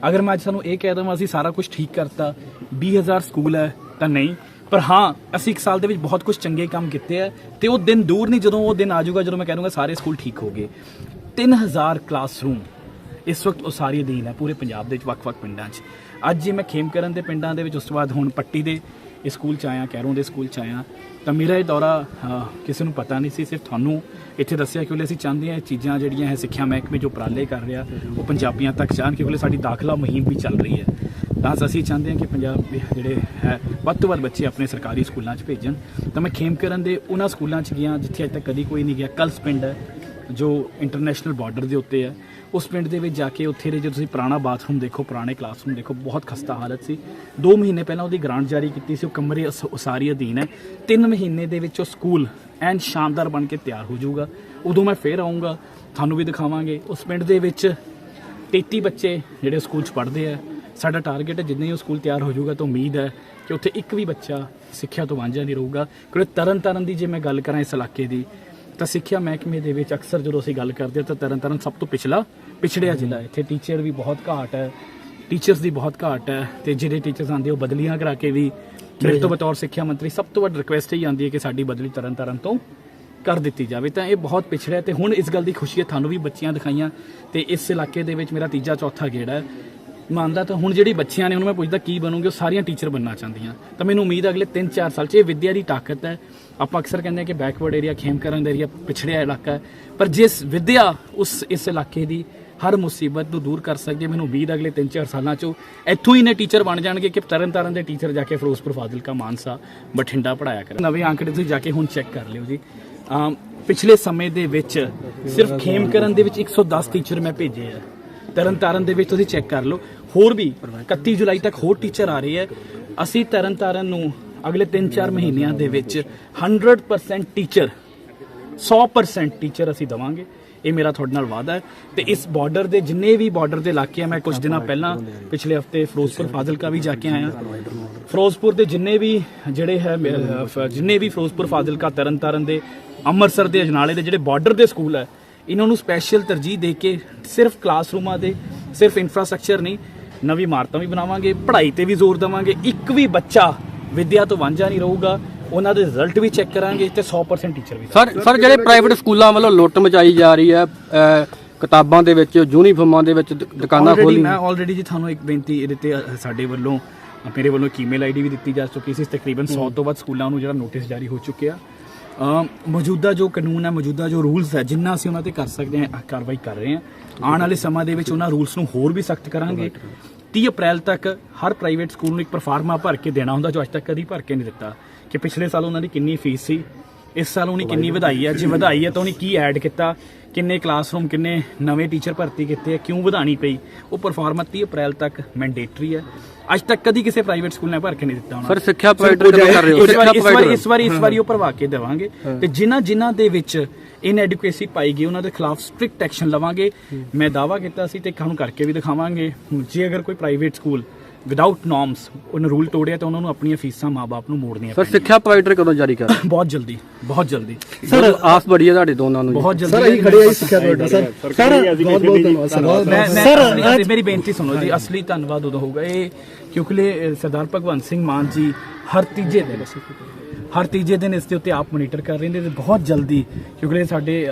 ਅਗਰ ਮੈਂ ਅੱਜ ਸਾਨੂੰ ਇਹ ਕਹਿ ਦਵਾਂ ਅਸੀਂ ਸਾਰਾ ਕੁਝ ਠੀਕ ਕਰਤਾ, 20,000 ਸਕੂਲ ਹੈ ਤਾਂ ਨਹੀਂ, ਪਰ ਹਾਂ ਅਸੀਂ 1 ਸਾਲ ਦੇ ਵਿੱਚ ਬਹੁਤ ਕੁਝ ਚੰਗੇ ਕੰਮ ਕੀਤੇ ਹੈ। ਤੇ ਉਹ ਦਿਨ ਦੂਰ ਨਹੀਂ ਜਦੋਂ ਉਹ ਦਿਨ ਆ ਜਾਊਗਾ ਜਦੋਂ ਮੈਂ ਕਹਿ ਦੂੰਗਾ ਸਾਰੇ ਸਕੂਲ ਠੀਕ ਹੋ ਗਏ। 3000 ਕਲਾਸਰੂਮ ਇਸ ਵਕਤ ਉਸਾਰੀ ਅਧੀਨ ਹੈ ਪੂਰੇ ਪੰਜਾਬ ਦੇ ਵਿੱਚ ਵੱਖ-ਵੱਖ ਪਿੰਡਾਂ 'ਚ। ਅੱਜ ਜੇ ਮੈਂ ਖੇਮਕਰਨ ਦੇ ਪਿੰਡਾਂ ਦੇ ਵਿੱਚ, ਉਸ ਤੋਂ ਬਾਅਦ ਹੁਣ ਪੱਟੀ ਦੇ ਇਸ ਸਕੂਲ 'ਚ ਆਇਆ, ਕੈਰੋਂ ਦੇ ਸਕੂਲ 'ਚ ਆਇਆ, ਤਾਂ ਮੇਰਾ ਇਹ ਦੌਰਾ ਕਿਸੇ ਨੂੰ ਪਤਾ ਨਹੀਂ ਸੀ, ਸਿਰਫ ਤੁਹਾਨੂੰ ਇੱਥੇ ਦੱਸਿਆ ਕਿਉਂਕਿ ਅਸੀਂ ਚਾਹੁੰਦੇ ਹਾਂ ਇਹ ਚੀਜ਼ਾਂ ਜਿਹੜੀਆਂ ਹੈ ਸਿੱਖਿਆ ਮਹਿਕਮੇ ਜੋ ਉਪਰਾਲੇ ਕਰ ਰਿਹਾ ਉਹ ਪੰਜਾਬੀਆਂ ਤੱਕ ਜਾਣ, ਕਿਉਂਕਿ ਸਾਡੀ ਦਾਖਲਾ ਮੁਹਿੰਮ ਵੀ ਚੱਲ ਰਹੀ ਹੈ। ਤਾਂ ਅਸੀਂ ਚਾਹੁੰਦੇ ਹਾਂ ਕਿ ਪੰਜਾਬ ਦੇ ਜਿਹੜੇ ਹੈ ਵੱਧ ਤੋਂ ਵੱਧ ਬੱਚੇ ਆਪਣੇ ਸਰਕਾਰੀ ਸਕੂਲਾਂ 'ਚ ਭੇਜਣ। ਤਾਂ ਮੈਂ ਖੇਮਕਰਨ ਦੇ ਉਹਨਾਂ ਸਕੂਲਾਂ 'ਚ ਗਿਆ ਜਿੱਥੇ ਅੱਜ ਤੱਕ ਕਦੀ ਕੋਈ ਨਹੀਂ ਗਿਆ। ਕਲਸ ਪਿੰਡ ਹੈ ਜੋ ਇੰਟਰਨੈਸ਼ਨਲ ਬਾਰਡਰ ਦੇ ਉੱਤੇ ਹੈ, ਉਸ ਪਿੰਡ ਦੇ ਵਿੱਚ ਜਾ ਕੇ ਉੱਥੇ ਦੇ ਜੋ ਤੁਸੀਂ ਪੁਰਾਣਾ ਬਾਥਰੂਮ ਦੇਖੋ, ਪੁਰਾਣੇ ਕਲਾਸਰੂਮ ਦੇਖੋ, ਬਹੁਤ ਖਸਤਾ ਹਾਲਤ ਸੀ। 2 ਮਹੀਨੇ ਪਹਿਲਾਂ ਉਹਦੀ ਗ੍ਰਾਂਟ ਜਾਰੀ ਕੀਤੀ ਸੀ, ਉਹ ਕਮਰੇ ਉਸਾਰੀ ਅਧੀਨ ਹੈ। 3 ਮਹੀਨੇ ਦੇ ਵਿੱਚ ਉਹ ਸਕੂਲ ਐਨ ਸ਼ਾਨਦਾਰ ਬਣ ਕੇ ਤਿਆਰ ਹੋ ਜਾਊਗਾ। ਉਦੋਂ ਮੈਂ ਫੇਰ ਆਊਂਗਾ, ਤੁਹਾਨੂੰ ਵੀ ਦਿਖਾਵਾਂਗੇ। ਉਸ ਪਿੰਡ ਦੇ ਵਿੱਚ 33 ਬੱਚੇ ਜਿਹੜੇ ਸਕੂਲ 'ਚ ਪੜ੍ਹਦੇ ਆ। ਸਾਡਾ ਟਾਰਗੇਟ ਹੈ ਜਿੰਨੇ ਹੀ ਉਹ ਸਕੂਲ ਤਿਆਰ ਹੋ ਜਾਊਗਾ ਤਾਂ ਉਮੀਦ ਹੈ ਕਿ ਉੱਥੇ ਇੱਕ ਵੀ ਬੱਚਾ ਸਿੱਖਿਆ ਤੋਂ ਵਾਂਝਾ ਨਹੀਂ ਰਹੂਗਾ। ਕਿਉਂਕਿ ਤਰਨਤਾਰਨ ਦੀ ਜੇ ਮੈਂ ਗੱਲ ਕਰਾਂ ਇਸ ਇਲਾਕੇ ਦੀ, ਤਾਂ ਸਿੱਖਿਆ ਮਹਿਕਮੇ ਦੇ ਵਿੱਚ ਅਕਸਰ ਜਦੋਂ ਅਸੀਂ ਗੱਲ ਕਰਦੇ ਹਾਂ ਤਾਂ ਤਰਨਤਾਰਨ ਸਭ ਤੋਂ ਪਿਛੜਿਆ ਜ਼ਿਲ੍ਹਾ ਹੈ। ਇੱਥੇ ਟੀਚਰ ਵੀ ਬਹੁਤ ਘਾਟ ਹੈ, ਟੀਚਰਸ ਦੀ ਬਹੁਤ ਘਾਟ ਹੈ, ਤੇ ਜਿਹੜੇ ਟੀਚਰਸ ਆਉਂਦੇ ਉਹ ਬਦਲੀਆਂ ਕਰਾ ਕੇ ਵੀ ਮੇਰੇ ਤੋਂ ਬਤੌਰ ਸਿੱਖਿਆ ਮੰਤਰੀ ਸਭ ਤੋਂ ਵੱਧ ਰਿਕੁਐਸਟ ਹੀ ਆਉਂਦੀ ਹੈ ਕਿ ਸਾਡੀ ਬਦਲੀ ਤਰਨਤਾਰਨ ਤੋਂ ਕਰ ਦਿੱਤੀ ਜਾਵੇ। ਤਾਂ ਇਹ ਬਹੁਤ ਪਿਛੜਿਆ, ਤੇ ਹੁਣ ਇਸ ਗੱਲ ਦੀ ਖੁਸ਼ੀ ਹੈ ਤੁਹਾਨੂੰ ਵੀ ਬੱਚੀਆਂ ਦਿਖਾਈਆਂ, ਤੇ ਇਸ ਇਲਾਕੇ ਦੇ ਵਿੱਚ ਮੇਰਾ ਤੀਜਾ ਚੌਥਾ ਗੇੜਾ ਹੈ। ਮੰਨਦਾ ਤਾਂ ਹੁਣ ਜਿਹੜੀ ਬੱਚੀਆਂ ਨੇ ਉਹਨੂੰ ਮੈਂ ਪੁੱਛਦਾ ਕੀ ਬਣੋਗੇ, ਉਹ ਸਾਰੀਆਂ ਟੀਚਰ ਬਣਨਾ ਚਾਹੁੰਦੀਆਂ। ਤਾਂ ਮੈਨੂੰ ਉਮੀਦ ਹੈ ਅਗਲੇ 3-4 ਸਾਲ 'ਚ ਇਹ ਵਿੱਦਿਆ ਦੀ ਤਾਕਤ ਹੈ। ਆਪਾਂ ਅਕਸਰ ਕਹਿੰਦੇ ਹਾਂ ਕਿ ਬੈਕਵਰਡ ਏਰੀਆ, ਖੇਮਕਰਨ ਦਾ ਏਰੀਆ ਪਿਛੜਿਆ ਇਲਾਕਾ ਹੈ, ਪਰ ਜਿਸ ਵਿੱਦਿਆ ਇਸ ਇਲਾਕੇ ਦੀ ਹਰ ਮੁਸੀਬਤ ਨੂੰ ਦੂਰ ਕਰ ਸਕਦੀ ਹੈ, ਮੈਨੂੰ ਉਮੀਦ ਅਗਲੇ 3-4 ਸਾਲਾਂ 'ਚੋਂ ਇੱਥੋਂ ਹੀ ਨੇ ਟੀਚਰ ਬਣ ਜਾਣਗੇ ਕਿ ਤਰਨਤਾਰਨ ਦੇ ਟੀਚਰ ਜਾ ਕੇ ਫਿਰੋਜ਼ਪੁਰ, ਫਾਜ਼ਿਲਕਾ, ਮਾਨਸਾ, ਬਠਿੰਡਾ ਪੜ੍ਹਾਇਆ ਕਰਨ। ਨਵੇਂ ਅੰਕੜੇ ਤੁਸੀਂ ਜਾ ਕੇ ਹੁਣ ਚੈੱਕ ਕਰ ਲਿਓ ਜੀ। ਪਿਛਲੇ ਸਮੇਂ ਦੇ ਵਿੱਚ ਸਿਰਫ ਖੇਮਕਰਨ ਦੇ ਵਿੱਚ 110 ਟੀਚਰ ਮੈਂ ਭੇਜੇ ਆ। ਤਰਨਤਾਰਨ ਦੇ ਵਿੱਚ ਤੁਸੀਂ ਚੈੱਕ ਕਰ ਲਓ, ਹੋਰ ਵੀ 31 ਜੁਲਾਈ ਤੱਕ ਹੋਰ ਟੀਚਰ ਆ ਰਹੇ ਹੈ। ਅਸੀਂ ਤਰਨਤਾਰਨ ਨੂੰ ਅਗਲੇ 3-4 ਮਹੀਨਿਆਂ ਦੇ ਵਿੱਚ 100% ਟੀਚਰ, 100% ਟੀਚਰ ਅਸੀਂ ਦੇਵਾਂਗੇ। ਇਹ ਮੇਰਾ ਤੁਹਾਡੇ ਨਾਲ ਵਾਅਦਾ ਹੈ। ਤੇ ਇਸ ਬਾਰਡਰ ਦੇ ਜਿੰਨੇ ਵੀ ਬਾਰਡਰ ਦੇ ਇਲਾਕੇ ਆ, ਮੈਂ ਕੁਝ ਦਿਨਾਂ ਪਹਿਲਾਂ ਪਿਛਲੇ ਹਫਤੇ ਫਿਰੋਜ਼ਪੁਰ, ਫਾਜ਼ਿਲਕਾ ਵੀ ਜਾ ਕੇ ਆਇਆ। ਫਿਰੋਜ਼ਪੁਰ ਦੇ ਜਿੰਨੇ ਵੀ ਫਿਰੋਜ਼ਪੁਰ, ਫਾਜ਼ਿਲਕਾ, ਤਰਨਤਾਰਨ ਦੇ, ਅੰਮ੍ਰਿਤਸਰ ਦੇ, ਅਜਨਾਲੇ ਦੇ ਜਿਹੜੇ ਬਾਰਡਰ ਦੇ ਸਕੂਲ ਹੈ, ਇਹਨਾਂ ਨੂੰ ਸਪੈਸ਼ਲ ਤਰਜੀਹ ਦੇ ਕੇ ਸਿਰਫ ਕਲਾਸਰੂਮਾਂ ਦੇ, ਸਿਰਫ ਇਨਫਰਾਸਟ੍ਰਕਚਰ ਨਹੀਂ, ਨਵੀਂ ਇਮਾਰਤਾਂ ਵੀ ਬਣਾਵਾਂਗੇ, ਪੜ੍ਹਾਈ ਤੇ ਵੀ ਜ਼ੋਰ ਦੇਵਾਂਗੇ। ਇੱਕ ਵੀ ਬੱਚਾ ਵਿੱਦਿਆ ਤੋਂ ਵਾਂਝਾ ਨਹੀਂ ਰਹੂਗਾ। ਉਹਨਾਂ ਦੇ ਰਿਜ਼ਲਟ ਵੀ ਚੈੱਕ ਕਰਾਂਗੇ ਤੇ 100% ਟੀਚਰ ਵੀ। ਸਰ ਜਿਹੜੇ ਪ੍ਰਾਈਵੇਟ ਸਕੂਲਾਂ ਵੱਲੋਂ ਲੁੱਟ ਮਚਾਈ ਜਾ ਰਹੀ ਹੈ, ਕਿਤਾਬਾਂ ਦੇ ਵਿੱਚ, ਯੂਨੀਫਾਰਮਾਂ ਦੇ ਵਿੱਚ ਦੁਕਾਨਾਂ ਖੋਲ੍ਹੀਆਂ। ਮੈਂ ਆਲਰੇਡੀ ਜੀ ਤੁਹਾਨੂੰ ਇੱਕ ਬੇਨਤੀ ਇਹਦੇ ਤੇ ਸਾਡੇ ਵੱਲੋਂ, ਮੇਰੇ ਵੱਲੋਂ ਇੱਕ ਈਮੇਲ ਆਈਡੀ ਵੀ ਦਿੱਤੀ ਜਾ ਚੁੱਕੀ ਸੀ। ਤਕਰੀਬਨ 100 ਤੋਂ ਵੱਧ ਸਕੂਲਾਂ ਨੂੰ ਜਿਹੜਾ ਨੋਟਿਸ ਜਾਰੀ ਹੋ ਚੁੱਕਿਆ। ਮੌਜੂਦਾ ਜੋ ਕਾਨੂੰਨ ਹੈ, ਮੌਜੂਦਾ ਜੋ ਰੂਲਸ ਹੈ, ਜਿੰਨਾ ਅਸੀਂ ਉਹਨਾਂ ਤੇ ਕਰ ਸਕਦੇ ਹਾਂ ਕਾਰਵਾਈ ਕਰ ਰਹੇ ਹਾਂ। ਆਉਣ ਵਾਲੇ ਸਮਾਂ ਦੇ ਵਿੱਚ ਉਹਨਾਂ ਰੂਲਸ ਨੂੰ ਹੋਰ ਵੀ ਸਖਤ ਕਰਾਂਗੇ। 30 ਅਪ੍ਰੈਲ ਤੱਕ ਹਰ ਪ੍ਰਾਈਵੇਟ ਸਕੂਲ ਨੂੰ ਇੱਕ ਪਰਫਾਰਮਾ ਭਰ ਕੇ ਦੇਣਾ ਹੁੰਦਾ, ਜੋ ਅੱਜ ਤੱਕ ਕਦੀ ਭਰ ਕੇ ਨਹੀਂ ਦਿੱਤਾ, ਕਿ ਪਿਛਲੇ ਸਾਲ ਉਹਨਾਂ ਦੀ ਕਿੰਨੀ ਫੀਸ ਸੀ, ਇਸ ਸਾਲ ਉਹਨੇ ਕਿੰਨੀ ਵਧਾਈ ਹੈ, ਜੇ ਵਧਾਈ ਹੈ ਤਾਂ ਉਹਨੇ ਕੀ ਐਡ ਕੀਤਾ, ਕਿੰਨੇ ਕਲਾਸਰੂਮ, ਕਿੰਨੇ ਨਵੇਂ ਟੀਚਰ ਭਰਤੀ ਕੀਤੇ, ਕਿਉਂ ਵਧਾਣੀ ਪਈ। ਉਹ ਪਰਫਾਰਮਾ 30 ਅਪ੍ਰੈਲ ਤੱਕ ਮੈਂਡੇਟਰੀ ਹੈ। ਅੱਜ ਤੱਕ ਕਦੀ ਕਿਸੇ ਪ੍ਰਾਈਵੇਟ ਸਕੂਲ ਨੇ ਭਰ ਕੇ ਨਹੀਂ ਦਿੱਤਾ ਉਹਨਾਂ। ਸਰ ਸਿੱਖਿਆ ਪ੍ਰੋਵਾਈਡਰ ਕਿਉਂ ਕਰ ਰਹੇ ਹੋ? ਇਸ ਵਾਰੀ ਉਹ ਭਰਵਾ ਕੇ ਦੇਵਾਂਗੇ, ਤੇ ਜਿਨ੍ਹਾਂ ਦੇ ਵਿੱਚ ਇਨਐਡੁਕੇਸੀ ਪਾਈ ਗਈ ਉਹਨਾਂ ਦੇ ਖਿਲਾਫ ਸਟ੍ਰਿਕਟ ਐਕਸ਼ਨ ਲਵਾਂਗੇ। ਮੈਂ ਦਾਅਵਾ ਕੀਤਾ ਸੀ ਤੇ ਤੁਹਾਨੂੰ ਕਰਕੇ ਵੀ ਦਿਖਾਵਾਂਗੇ। ਜੇ ਅਗਰ ਕੋਈ ਪ੍ਰਾਈਵੇਟ ਸਕੂਲ ਵਿਦਆਊਟ ਨੋਰਮਸ ਉਹਨੇ ਰੂਲ ਤੋੜਿਆ ਤਾਂ ਉਹਨਾਂ ਨੂੰ ਆਪਣੀਆਂ ਫੀਸਾਂ ਮਾਂ-ਬਾਪ ਨੂੰ ਮੋੜਨੀਆਂ। ਸਰ ਸਿੱਖਿਆ ਪ੍ਰੋਵਾਈਡਰ ਕਦੋਂ ਜਾਰੀ ਕਰ? ਬਹੁਤ ਜਲਦੀ, ਬਹੁਤ ਜਲਦੀ ਸਰ। ਆਸ ਬੜੀ ਹੈ ਤੁਹਾਡੇ ਦੋਨਾਂ ਨੂੰ। ਬਹੁਤ ਜਲਦੀ ਸਰ ਅਸੀਂ ਖੜੇ ਆ ਸਿੱਖਿਆ ਪ੍ਰੋਵਾਈਡਰ ਸਰ। ਬਹੁਤ ਧੰਨਵਾਦ ਸਰ। ਮੇਰੀ ਬੇਨਤੀ ਸੁਣੋ ਜੀ, ਅਸਲੀ ਧੰਨਵਾਦ ਉਦੋਂ ਹੋਊਗਾ ਇਹ ਕਿਉਂਕਿ ਸਰਦਾਰ ਭਗਵੰਤ ਸਿੰਘ ਮਾਨ ਜੀ ਹਰ ਤੀਜੇ ਦਿਨ ਇਸ ਦੇ ਉੱਤੇ ਆਪ ਮੋਨੀਟਰ ਕਰ ਰਹੇ ਨੇ। ਤੇ ਬਹੁਤ ਜਲਦੀ, ਕਿਉਂਕਿ ਸਾਡੇ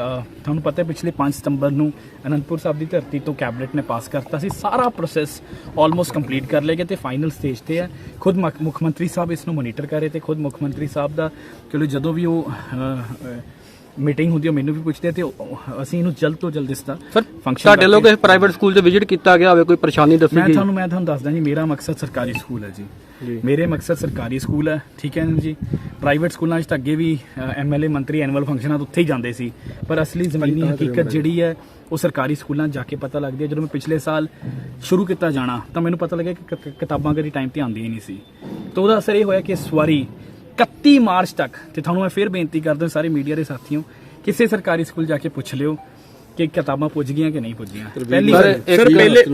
ਤੁਹਾਨੂੰ ਪਤਾ ਹੈ ਪਿਛਲੇ 5 ਸਤੰਬਰ ਨੂੰ ਅਨੰਦਪੁਰ ਸਾਹਿਬ ਦੀ ਧਰਤੀ ਤੋਂ ਕੈਬਨਿਟ ਨੇ ਪਾਸ ਕਰਤਾ ਸੀ। ਸਾਰਾ ਪ੍ਰੋਸੈਸ ਆਲਮੋਸਟ ਕੰਪਲੀਟ ਕਰ ਲਿਆ ਗਿਆ ਤੇ ਫਾਈਨਲ ਸਟੇਜ ਤੇ ਹੈ। ਖੁਦ ਮੁੱਖ ਮੰਤਰੀ ਸਾਹਿਬ ਇਸ ਨੂੰ ਮੋਨੀਟਰ ਕਰ ਰਹੇ ਤੇ ਖੁਦ ਮੁੱਖ ਮੰਤਰੀ ਸਾਹਿਬ ਦਾ ਕਿਉਂਕਿ ਜਦੋਂ ਵੀ ਉਹ ਮੀਟਿੰਗ ਹੁੰਦੀ ਹੈ ਮੈਨੂੰ ਵੀ ਪੁੱਛਦੇ ਤੇ ਅਸੀਂ ਇਹਨੂੰ ਜਲਦ ਤੋਂ ਜਲਦ ਇਸ ਦਾ ਫੰਕਸ਼ਨ। ਤੁਹਾਡੇ ਲੋਕ ਇਸ ਪ੍ਰਾਈਵੇਟ ਸਕੂਲ 'ਚ ਵਿਜ਼ਿਟ ਕੀਤਾ ਗਿਆ ਹੋਵੇ, ਕੋਈ ਪਰੇਸ਼ਾਨੀ ਦੱਸੀ ਗਈ? ਮੈਂ ਤੁਹਾਨੂੰ ਦੱਸਦਾ ਜੀ, ਮੇਰਾ ਮਕਸਦ ਸਰਕਾਰੀ ਸਕੂਲ ਹੈ ਜੀ। ਮੇਰੇ ਮਕਸਦ ਸਰਕਾਰੀ ਸਕੂਲ ਹੈ, ਠੀਕ ਹੈ ਜੀ। ਪ੍ਰਾਈਵੇਟ ਸਕੂਲਾਂ 'ਚ ਤਾਂ ਅੱਗੇ ਵੀ ਐਮਐਲਏ ਮੰਤਰੀ ਐਨੂਅਲ ਫੰਕਸ਼ਨਾਂ ਤੋਂ ਉੱਥੇ ਹੀ ਜਾਂਦੇ ਸੀ, ਪਰ ਅਸਲੀ ਜ਼ਮੀਨੀ ਹਕੀਕਤ ਜਿਹੜੀ ਹੈ ਉਹ ਸਰਕਾਰੀ ਸਕੂਲਾਂ ਜਾ ਕੇ ਪਤਾ ਲੱਗਦੀ ਹੈ। ਜਦੋਂ ਮੈਂ ਪਿਛਲੇ ਸਾਲ ਸ਼ੁਰੂ ਕੀਤਾ ਜਾਣਾ ਤਾਂ ਮੈਨੂੰ ਪਤਾ ਲੱਗਿਆ ਕਿ ਕਿਤਾਬਾਂ ਕਦੀ ਟਾਈਮ ਤੇ ਆਉਂਦੀਆਂ ਹੀ ਨਹੀਂ ਸੀ। ਤਾਂ ਉਹਦਾ ਅਸਰ ਇਹ ਹੋਇਆ ਕਿ ਇਸ ਵਾਰੀ 31 ਮਾਰਚ ਤੱਕ, ਤੇ ਤੁਹਾਨੂੰ ਮੈਂ ਫਿਰ ਬੇਨਤੀ ਕਰਦਾ ਸਾਰੇ ਮੀਡੀਆ ਦੇ ਸਾਥੀਓ, ਕਿਸੇ ਸਰਕਾਰੀ ਸਕੂਲ ਜਾ ਕੇ ਪੁੱਛ ਲਿਓ ਕਿ ਕਿਤਾਬਾਂ ਪੁੱਜ ਗਈਆਂ ਕਿ ਨਹੀਂ ਪੁੱਜੀਆਂ।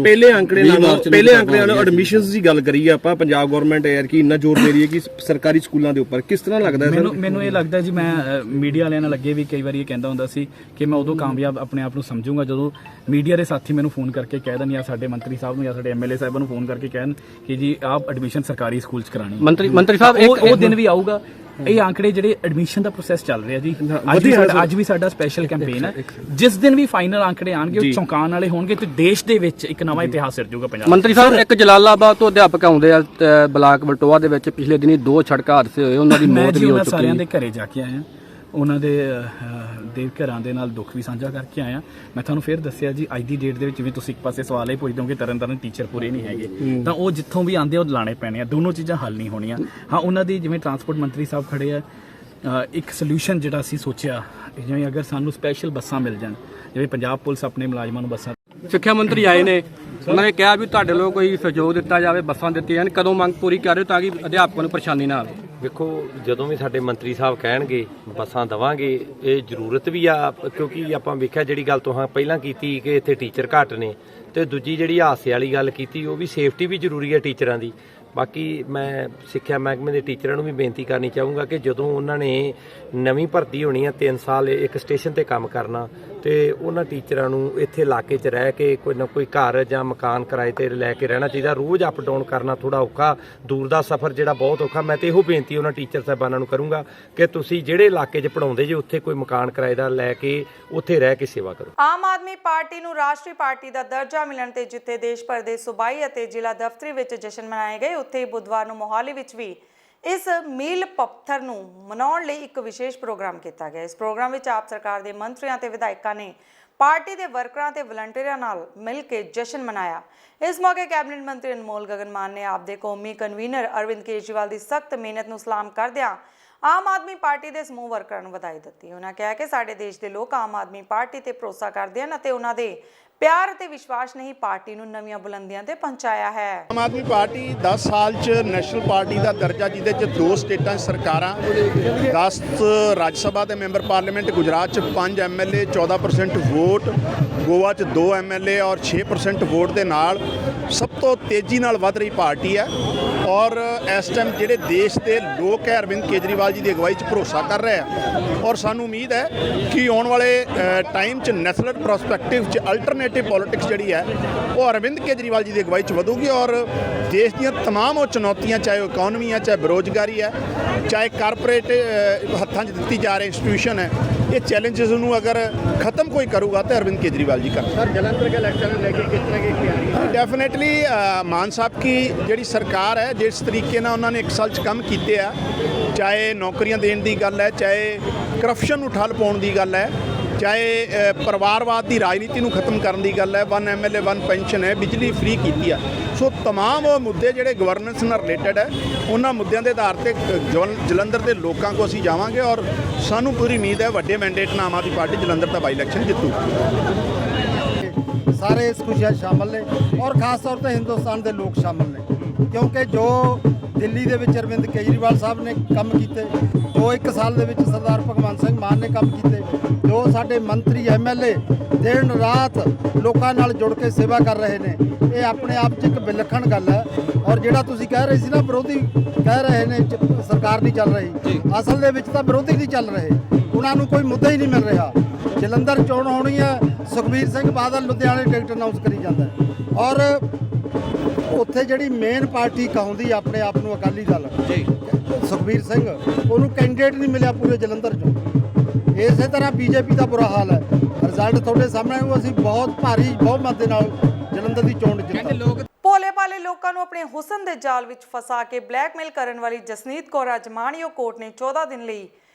ਪਹਿਲੇ ਅੰਕੜੇ ਨਾਲੋਂ ਐਡਮਿਸ਼ਨਸ ਦੀ ਗੱਲ ਕਰੀਏ ਆਪਾਂ, ਪੰਜਾਬ ਗਵਰਨਮੈਂਟ ਯਾਰ ਕਿ ਇੰਨਾ ਜ਼ੋਰ ਦੇ ਰਹੀ ਹੈ ਕਿ ਸਰਕਾਰੀ ਸਕੂਲਾਂ ਦੇ ਉੱਪਰ, ਕਿਸ ਤਰ੍ਹਾਂ ਲੱਗਦਾ ਹੈ? ਮੈਨੂੰ ਇਹ ਲੱਗਦਾ ਜੀ, ਮੈਂ ਮੀਡੀਆ ਵਾਲਿਆਂ ਨਾਲ ਲੱਗੇ ਵੀ ਕਈ ਵਾਰੀ ਇਹ ਕਹਿੰਦਾ ਹੁੰਦਾ ਸੀ ਕਿ ਮੈਂ ਉਦੋਂ ਕਾਮਯਾਬ ਆਪਣੇ ਆਪ ਨੂੰ ਸਮਝੂੰਗਾ ਜਦੋਂ ਮੀਡੀਆ ਦੇ ਸਾਥੀ ਮੈਨੂੰ ਫੋਨ ਕਰਕੇ ਕਹਿ ਦੇਣ, ਜਾਂ ਸਾਡੇ ਮੰਤਰੀ ਸਾਹਿਬ ਨੂੰ ਜਾਂ ਸਾਡੇ ਐਮਐਲਏ ਸਾਹਿਬਾਂ ਨੂੰ ਫੋਨ ਕਰਕੇ ਕਹਿਣ ਕਿ ਜੀ ਆਪ ਐਡਮਿਸ਼ਨ ਸਰਕਾਰੀ ਸਕੂਲ 'ਚ ਕਰਾਣੀ। ਮੰਤਰੀ ਸਾਹਿਬ ਉਹ ਦਿਨ ਵੀ ਆਊਗਾ। ਇਹ ਆંકੜੇ ਜਿਹੜੇ ਐਡਮਿਸ਼ਨ ਦਾ ਪ੍ਰੋਸੈਸ ਚੱਲ ਰਿਹਾ ਜੀ, ਅੱਜ ਵੀ ਸਾਡਾ ਸਪੈਸ਼ਲ ਕੈਂਪੇਨ ਹੈ। ਜਿਸ ਦਿਨ ਵੀ ਫਾਈਨਲ ਆંકੜੇ ਆਣਗੇ ਉਹ ਚੌਂਕਾਉਣ ਵਾਲੇ ਹੋਣਗੇ ਤੇ ਦੇਸ਼ ਦੇ ਵਿੱਚ ਇੱਕ ਨਵਾਂ ਇਤਿਹਾਸ ਸਿਰਜੂਗਾ ਪੰਜਾਬ। ਮੰਤਰੀ ਸਾਹਿਬ, ਇੱਕ ਜਲਾਲਾਬਾਦ ਤੋਂ ਅਧਿਆਪਕ ਆਉਂਦੇ ਆ ਬਲਾਕ ਬਲਟੋਆ ਦੇ ਵਿੱਚ ਪਿਛਲੇ ਦਿਨੀ 2 ਸੜਕ ਹਾਦਸੇ ਹੋਏ, ਉਹਨਾਂ ਦੀ ਮੌਤ ਵੀ ਹੋ ਚੁੱਕੀ ਹੈ। ਸਾਰਿਆਂ ਦੇ ਘਰੇ ਜਾ ਕੇ ਆਇਆ, ਉਹਨਾਂ ਦੇ ਘਰਾਂ ਦੇ ਨਾਲ ਦੁੱਖ ਵੀ ਸਾਂਝਾ ਕਰਕੇ ਆਇਆ। ਮੈਂ ਤੁਹਾਨੂੰ ਫਿਰ ਦੱਸਿਆ ਜੀ, ਅੱਜ ਦੀ ਡੇਟ ਦੇ ਵਿੱਚ ਜਿਵੇਂ ਤੁਸੀਂ ਇੱਕ ਪਾਸੇ ਸਵਾਲ ਇਹ ਪੁੱਛਦੇ ਹੋ ਕਿ ਤਰਨ ਟੀਚਰ ਪੂਰੇ ਨਹੀਂ ਹੈਗੇ, ਤਾਂ ਉਹ ਜਿੱਥੋਂ ਵੀ ਆਉਂਦੇ ਉਹ ਲਾਣੇ ਪੈਣੇ ਆ, ਦੋਨੋਂ ਚੀਜ਼ਾਂ ਹੱਲ ਨਹੀਂ ਹੋਣੀਆਂ। ਹਾਂ, ਉਹਨਾਂ ਦੀ ਜਿਵੇਂ ਟਰਾਂਸਪੋਰਟ ਮੰਤਰੀ ਸਾਹਿਬ ਖੜੇ ਆ, ਇੱਕ ਸੋਲੂਸ਼ਨ ਜਿਹੜਾ ਅਸੀਂ ਸੋਚਿਆ, ਜਿਵੇਂ ਅਗਰ ਸਾਨੂੰ ਸਪੈਸ਼ਲ ਬੱਸਾਂ ਮਿਲ ਜਾਣ, ਜਿਵੇਂ ਪੰਜਾਬ ਪੁਲਿਸ ਆਪਣੇ ਮੁਲਾਜ਼ਮਾਂ ਨੂੰ ਬੱਸਾਂ। ਸਿੱਖਿਆ ਮੰਤਰੀ ਆਏ ਨੇ, ਉਹਨਾਂ ਨੇ ਕਿਹਾ ਵੀ ਤੁਹਾਡੇ ਲੋਕ ਕੋਈ ਸਹਿਯੋਗ ਦਿੱਤਾ ਜਾਵੇ, ਬੱਸਾਂ ਦਿੱਤੀਆਂ ਜਾਣ, ਕਦੋਂ ਮੰਗ ਪੂਰੀ ਕਰ ਰਹੇ ਹੋ ਤਾਂ ਕਿ ਅਧਿਆਪਕਾਂ ਨੂੰ ਪਰੇਸ਼ਾਨੀ ਨਾ ਆਵੇ? ਵੇਖੋ, ਜਦੋਂ ਵੀ ਸਾਡੇ ਮੰਤਰੀ ਸਾਹਿਬ ਕਹਿਣਗੇ ਬੱਸਾਂ ਦੇਵਾਂਗੇ, ਇਹ ਜ਼ਰੂਰਤ ਵੀ ਆ, ਕਿਉਂਕਿ ਆਪਾਂ ਵੇਖਿਆ ਜਿਹੜੀ ਗੱਲ ਤੁਸੀਂ ਪਹਿਲਾਂ ਕੀਤੀ ਕਿ ਇੱਥੇ ਟੀਚਰ ਘੱਟ ਨੇ, ਤੇ ਦੂਜੀ ਜਿਹੜੀ ਹਾਸੇ ਵਾਲੀ ਗੱਲ ਕੀਤੀ, ਉਹ ਵੀ ਸੇਫਟੀ ਵੀ ਜ਼ਰੂਰੀ ਹੈ ਟੀਚਰਾਂ ਦੀ। ਬਾਕੀ ਮੈਂ ਸਿੱਖਿਆ ਮਹਿਕਮੇ ਦੇ ਟੀਚਰਾਂ ਨੂੰ ਵੀ ਬੇਨਤੀ ਕਰਨੀ ਚਾਹੂੰਗਾ ਕਿ ਜਦੋਂ ਉਹਨਾਂ ਨੇ ਨਵੀਂ ਭਰਤੀ ਹੋਣੀ ਹੈ, 3 ਸਾਲ ਇੱਕ ਸਟੇਸ਼ਨ ਤੇ ਕੰਮ ਕਰਨਾ, ਤੇ ਉਹਨਾਂ ਟੀਚਰਾਂ ਨੂੰ ਇੱਥੇ ਇਲਾਕੇ 'ਚ ਰਹਿ ਕੇ ਕੋਈ ਨਾ ਕੋਈ ਘਰ ਜਾਂ ਮਕਾਨ ਕਿਰਾਏ ਤੇ ਲੈ ਕੇ ਰਹਿਣਾ ਚਾਹੀਦਾ। ਰੋਜ਼ ਅਪ ਡਾਊਨ ਕਰਨਾ ਥੋੜਾ ਔਖਾ, ਦੂਰ ਦਾ ਸਫ਼ਰ ਜਿਹੜਾ ਬਹੁਤ ਔਖਾ। ਮੈਂ ਤੇ ਇਹੋ ਬੇਨਤੀ ਉਹਨਾਂ ਟੀਚਰ ਸਾਹਿਬਾਨਾਂ ਨੂੰ ਕਰੂੰਗਾ ਕਿ ਤੁਸੀਂ ਜਿਹੜੇ ਇਲਾਕੇ 'ਚ ਪੜਾਉਂਦੇ ਜੇ ਉੱਥੇ ਕੋਈ ਮਕਾਨ ਕਿਰਾਏ ਦਾ ਲੈ ਕੇ ਉੱਥੇ ਰਹਿ ਕੇ ਸੇਵਾ ਕਰੋ। ਆਮ ਆਦਮੀ ਪਾਰਟੀ ਨੂੰ ਰਾਸ਼ਟਰੀ ਪਾਰਟੀ ਦਾ ਦਰਜਾ ਮਿਲਣ ਤੇ ਜਿੱਥੇ ਦੇਸ਼ ਭਰ ਦੇ ਸੂਬਾਈ ਅਤੇ ਜ਼ਿਲ੍ਹਾ ਦਫ਼ਤਰੀ ਵਿੱਚ ਜਸ਼ਨ ਮਨਾਏ ਗਏ, ਉੱਥੇ ਬੁੱਧਵਾਰ ਨੂੰ ਮੋਹਾਲੀ ਵਿੱਚ ਵੀ ਇਸ ਮੀਲ ਪੱਥਰ ਨੂੰ ਮਨਾਉਣ ਲਈ ਇੱਕ ਵਿਸ਼ੇਸ਼ ਪ੍ਰੋਗਰਾਮ ਕੀਤਾ ਗਿਆ। ਇਸ ਪ੍ਰੋਗਰਾਮ ਵਿੱਚ ਆਪ ਸਰਕਾਰ ਦੇ ਮੰਤਰੀਆਂ ਤੇ ਵਿਧਾਇਕਾਂ ਨੇ ਪਾਰਟੀ ਦੇ ਵਰਕਰਾਂ ਤੇ ਵਲੰਟੀਅਰਾਂ ਨਾਲ ਮਿਲ ਕੇ ਜਸ਼ਨ ਮਨਾਇਆ। ਇਸ ਮੌਕੇ ਕੈਬਨਿਟ ਮੰਤਰੀ ਅਨਮੋਲ ਗਗਨ ਮਾਨ ਨੇ ਆਪ ਦੇ ਕੌਮੀ ਕਨਵੀਨਰ ਅਰਵਿੰਦ ਕੇਜਰੀਵਾਲ ਦੀ ਸਖਤ ਮਿਹਨਤ ਨੂੰ ਸਲਾਮ ਕਰਦਿਆਂ ਆਮ ਆਦਮੀ ਪਾਰਟੀ ਦੇ ਸਮੂਹ ਵਰਕਰਾਂ ਨੂੰ ਵਧਾਈ ਦਿੱਤੀ। ਉਹਨਾਂ ਕਿਹਾ ਕਿ ਸਾਡੇ ਦੇਸ਼ ਦੇ ਲੋਕ ਆਮ ਆਦਮੀ ਪਾਰਟੀ ਤੇ ਭਰੋਸਾ ਕਰਦੇ ਹਨ ਅਤੇ ਉਹਨਾਂ ਦੇ ਪਿਆਰ ਅਤੇ ਵਿਸ਼ਵਾਸ ਨੇ ਹੀ ਪਾਰਟੀ ਨੂੰ ਨਵੀਆਂ ਬੁਲੰਦੀਆਂ ਤੇ ਪਹੁੰਚਾਇਆ ਹੈ। ਆਮ ਆਦਮੀ ਪਾਰਟੀ 10 ਸਾਲ 'ਚ ਨੈਸ਼ਨਲ ਪਾਰਟੀ ਦਾ ਦਰਜਾ, ਜਿਹਦੇ 'ਚ 2 ਸਟੇਟਾਂ 'ਚ ਸਰਕਾਰਾਂ, 10 ਰਾਜ ਸਭਾ ਦੇ ਮੈਂਬਰ ਪਾਰਲੀਮੈਂਟ, ਗੁਜਰਾਤ 'ਚ 5 MLA, 14% ਵੋਟ, ਗੋਆ 'ਚ 2 MLA ਔਰ 6% ਵੋਟ ਦੇ ਨਾਲ ਸਭ ਤੋਂ ਤੇਜ਼ੀ ਨਾਲ ਵੱਧ ਰਹੀ ਪਾਰਟੀ ਹੈ। ਔਰ ਇਸ ਟਾਈਮ ਜਿਹੜੇ ਦੇਸ਼ ਦੇ ਲੋਕ ਹੈ ਅਰਵਿੰਦ ਕੇਜਰੀਵਾਲ ਜੀ ਦੀ ਅਗਵਾਈ 'ਚ ਭਰੋਸਾ ਕਰ ਰਹੇ ਆ, ਔਰ ਸਾਨੂੰ ਉਮੀਦ ਹੈ ਕਿ ਆਉਣ ਵਾਲੇ ਟਾਈਮ 'ਚ ਨੈਸ਼ਨਲ ਪ੍ਰੋਸਪੈਕਟਿਵ 'ਚ ਅਲਟਰਨੇਟਿਵ ਪੋਲਿਟਿਕਸ ਜਿਹੜੀ ਹੈ ਉਹ ਅਰਵਿੰਦ ਕੇਜਰੀਵਾਲ ਜੀ ਦੀ ਅਗਵਾਈ 'ਚ ਵਧੂਗੀ। ਔਰ ਦੇਸ਼ ਦੀਆਂ ਤਮਾਮ ਉਹ ਚੁਣੌਤੀਆਂ, ਚਾਹੇ ਉਹ ਇਕਨੋਮੀ ਹੈ, ਚਾਹੇ ਬੇਰੁਜ਼ਗਾਰੀ ਹੈ, ਚਾਹੇ ਕਾਰਪੋਰੇਟ ਹੱਥਾਂ 'ਚ ਦਿੱਤੀ ਜਾ ਰਹੀ ਇੰਸਟੀਟਿਊਸ਼ਨ ਹੈ, ਇਹ ਚੈਲੰਜਸ ਨੂੰ ਅਗਰ ਖਤਮ ਕੋਈ ਕਰੂਗਾ ਤਾਂ ਅਰਵਿੰਦ ਕੇਜਰੀਵਾਲ ਜੀ ਕਰ। ਸਰ, ਜਲੰਧਰ के इलेक्शन ਲੈ ਕੇ ਕਿਸ ਤਰ੍ਹਾਂ की तैयारी है? ਡੈਫੀਨੇਟਲੀ ਮਾਨ ਸਾਹਿਬ ਕੀ ਜਿਹੜੀ ਸਰਕਾਰ ਹੈ, ਜਿਸ ਤਰੀਕੇ ਨਾਲ ਉਹਨਾਂ ਨੇ 1 ਸਾਲ 'ਚ ਕੰਮ ਕੀਤੇ ਆ, ਚਾਹੇ ਨੌਕਰੀਆਂ ਦੇਣ ਦੀ ਗੱਲ ਹੈ, ਚਾਹੇ ਕਰਪਸ਼ਨ ਨੂੰ ਠੱਲ ਪਾਉਣ ਦੀ ਗੱਲ ਹੈ, ਚਾਹੇ ਪਰਿਵਾਰਵਾਦ ਦੀ ਰਾਜਨੀਤੀ ਨੂੰ ਖਤਮ ਕਰਨ ਦੀ ਗੱਲ ਹੈ, 1 MLA 1 ਪੈਨਸ਼ਨ ਹੈ, ਬਿਜਲੀ ਫ੍ਰੀ ਕੀਤੀ ਆ। ਸੋ ਤਮਾਮ ਉਹ ਮੁੱਦੇ ਜਿਹੜੇ ਗਵਰਨੈਂਸ ਨਾਲ ਰਿਲੇਟਡ ਹੈ, ਉਹਨਾਂ ਮੁੱਦਿਆਂ ਦੇ ਆਧਾਰ ਤੇ ਜਲੰਧਰ ਦੇ ਲੋਕਾਂ ਕੋਲ ਅਸੀਂ ਜਾਵਾਂਗੇ ਔਰ ਸਾਨੂੰ ਪੂਰੀ ਉਮੀਦ ਹੈ ਵੱਡੇ ਮੈਂਡੇਟ ਨਾਲ ਆਮ ਆਦਮੀ ਪਾਰਟੀ ਜਲੰਧਰ ਦਾ ਬਾਈ ਇਲੈਕਸ਼ਨ ਜਿੱਤੂ। ਸਾਰੇ ਇਸ ਖੁਸ਼ੀਆਂ ਸ਼ਾਮਲ ਨੇ ਔਰ ਖਾਸ ਤੌਰ ਤੇ ਹਿੰਦੁਸਤਾਨ ਦੇ ਲੋਕ ਸ਼ਾਮਲ ਨੇ, ਕਿਉਂਕਿ ਜੋ ਦਿੱਲੀ ਦੇ ਵਿੱਚ ਅਰਵਿੰਦ ਕੇਜਰੀਵਾਲ ਸਾਹਿਬ ਨੇ ਕੰਮ ਕੀਤੇ, ਜੋ 1 ਸਾਲ ਦੇ ਵਿੱਚ ਸਰਦਾਰ ਭਗਵੰਤ ਸਿੰਘ ਮਾਨ ਨੇ ਕੰਮ ਕੀਤੇ, ਜੋ ਸਾਡੇ ਮੰਤਰੀ MLA ਦਿਨ ਰਾਤ ਲੋਕਾਂ ਨਾਲ ਜੁੜ ਕੇ ਸੇਵਾ ਕਰ ਰਹੇ ਨੇ, ਇਹ ਆਪਣੇ ਆਪ 'ਚ ਇੱਕ ਵਿਲੱਖਣ ਗੱਲ ਹੈ। ਔਰ ਜਿਹੜਾ ਤੁਸੀਂ ਕਹਿ ਰਹੇ ਸੀ ਨਾ, ਵਿਰੋਧੀ ਕਹਿ ਰਹੇ ਨੇ ਸਰਕਾਰ ਨਹੀਂ ਚੱਲ ਰਹੀ, ਅਸਲ ਦੇ ਵਿੱਚ ਤਾਂ ਵਿਰੋਧੀ ਨਹੀਂ ਚੱਲ ਰਹੇ, ਉਹਨਾਂ ਨੂੰ ਕੋਈ ਮੁੱਦਾ ਹੀ ਨਹੀਂ ਮਿਲ ਰਿਹਾ। ਜਲੰਧਰ ਚੋਣ ਹੋਣੀ ਹੈ, ਸੁਖਬੀਰ ਸਿੰਘ ਬਾਦਲ ਲੁਧਿਆਣੇ ਟਿਕਟ ਅਨਾਉਂਸ ਕਰੀ ਜਾਂਦਾ ਔਰ ਉੱਥੇ ਜਿਹੜੀ ਮੇਨ ਪਾਰਟੀ ਕਹਾਉਂਦੀ ਆਪਣੇ ਆਪ ਨੂੰ ਅਕਾਲੀ ਦਲ, ਸੁਖਬੀਰ ਸਿੰਘ, ਉਹਨੂੰ ਕੈਂਡੀਡੇਟ ਨਹੀਂ ਮਿਲਿਆ ਪੂਰੇ ਜਲੰਧਰ 'ਚੋਂ। ਇਸੇ ਤਰ੍ਹਾਂ BJP ਦਾ ਬੁਰਾ ਹਾਲ ਹੈ। ਰਿਜ਼ਲਟ ਤੁਹਾਡੇ ਸਾਹਮਣੇ ਉਹ ਅਸੀਂ ਬਹੁਤ ਭਾਰੀ ਬਹੁਮਤ ਦੇ ਨਾਲ ਜਲੰਧਰ ਦੀ ਚੋਣ ਜਿੱਤਾਂਗੇ। ਭੋਲੇ ਭਾਲੇ ਲੋਕਾਂ ਨੂੰ ਆਪਣੇ ਹੁਸਨ ਦੇ ਜਾਲ ਵਿੱਚ ਫਸਾ ਕੇ ਬਲੈਕਮੇਲ ਕਰਨ ਵਾਲੀ ਜਸਨੀਤ ਕੌਰ ਅੱਜ ਮਾਣਯੋਗ ਕੋਰਟ ਨੇ 14 ਦਿਨ ਲਈ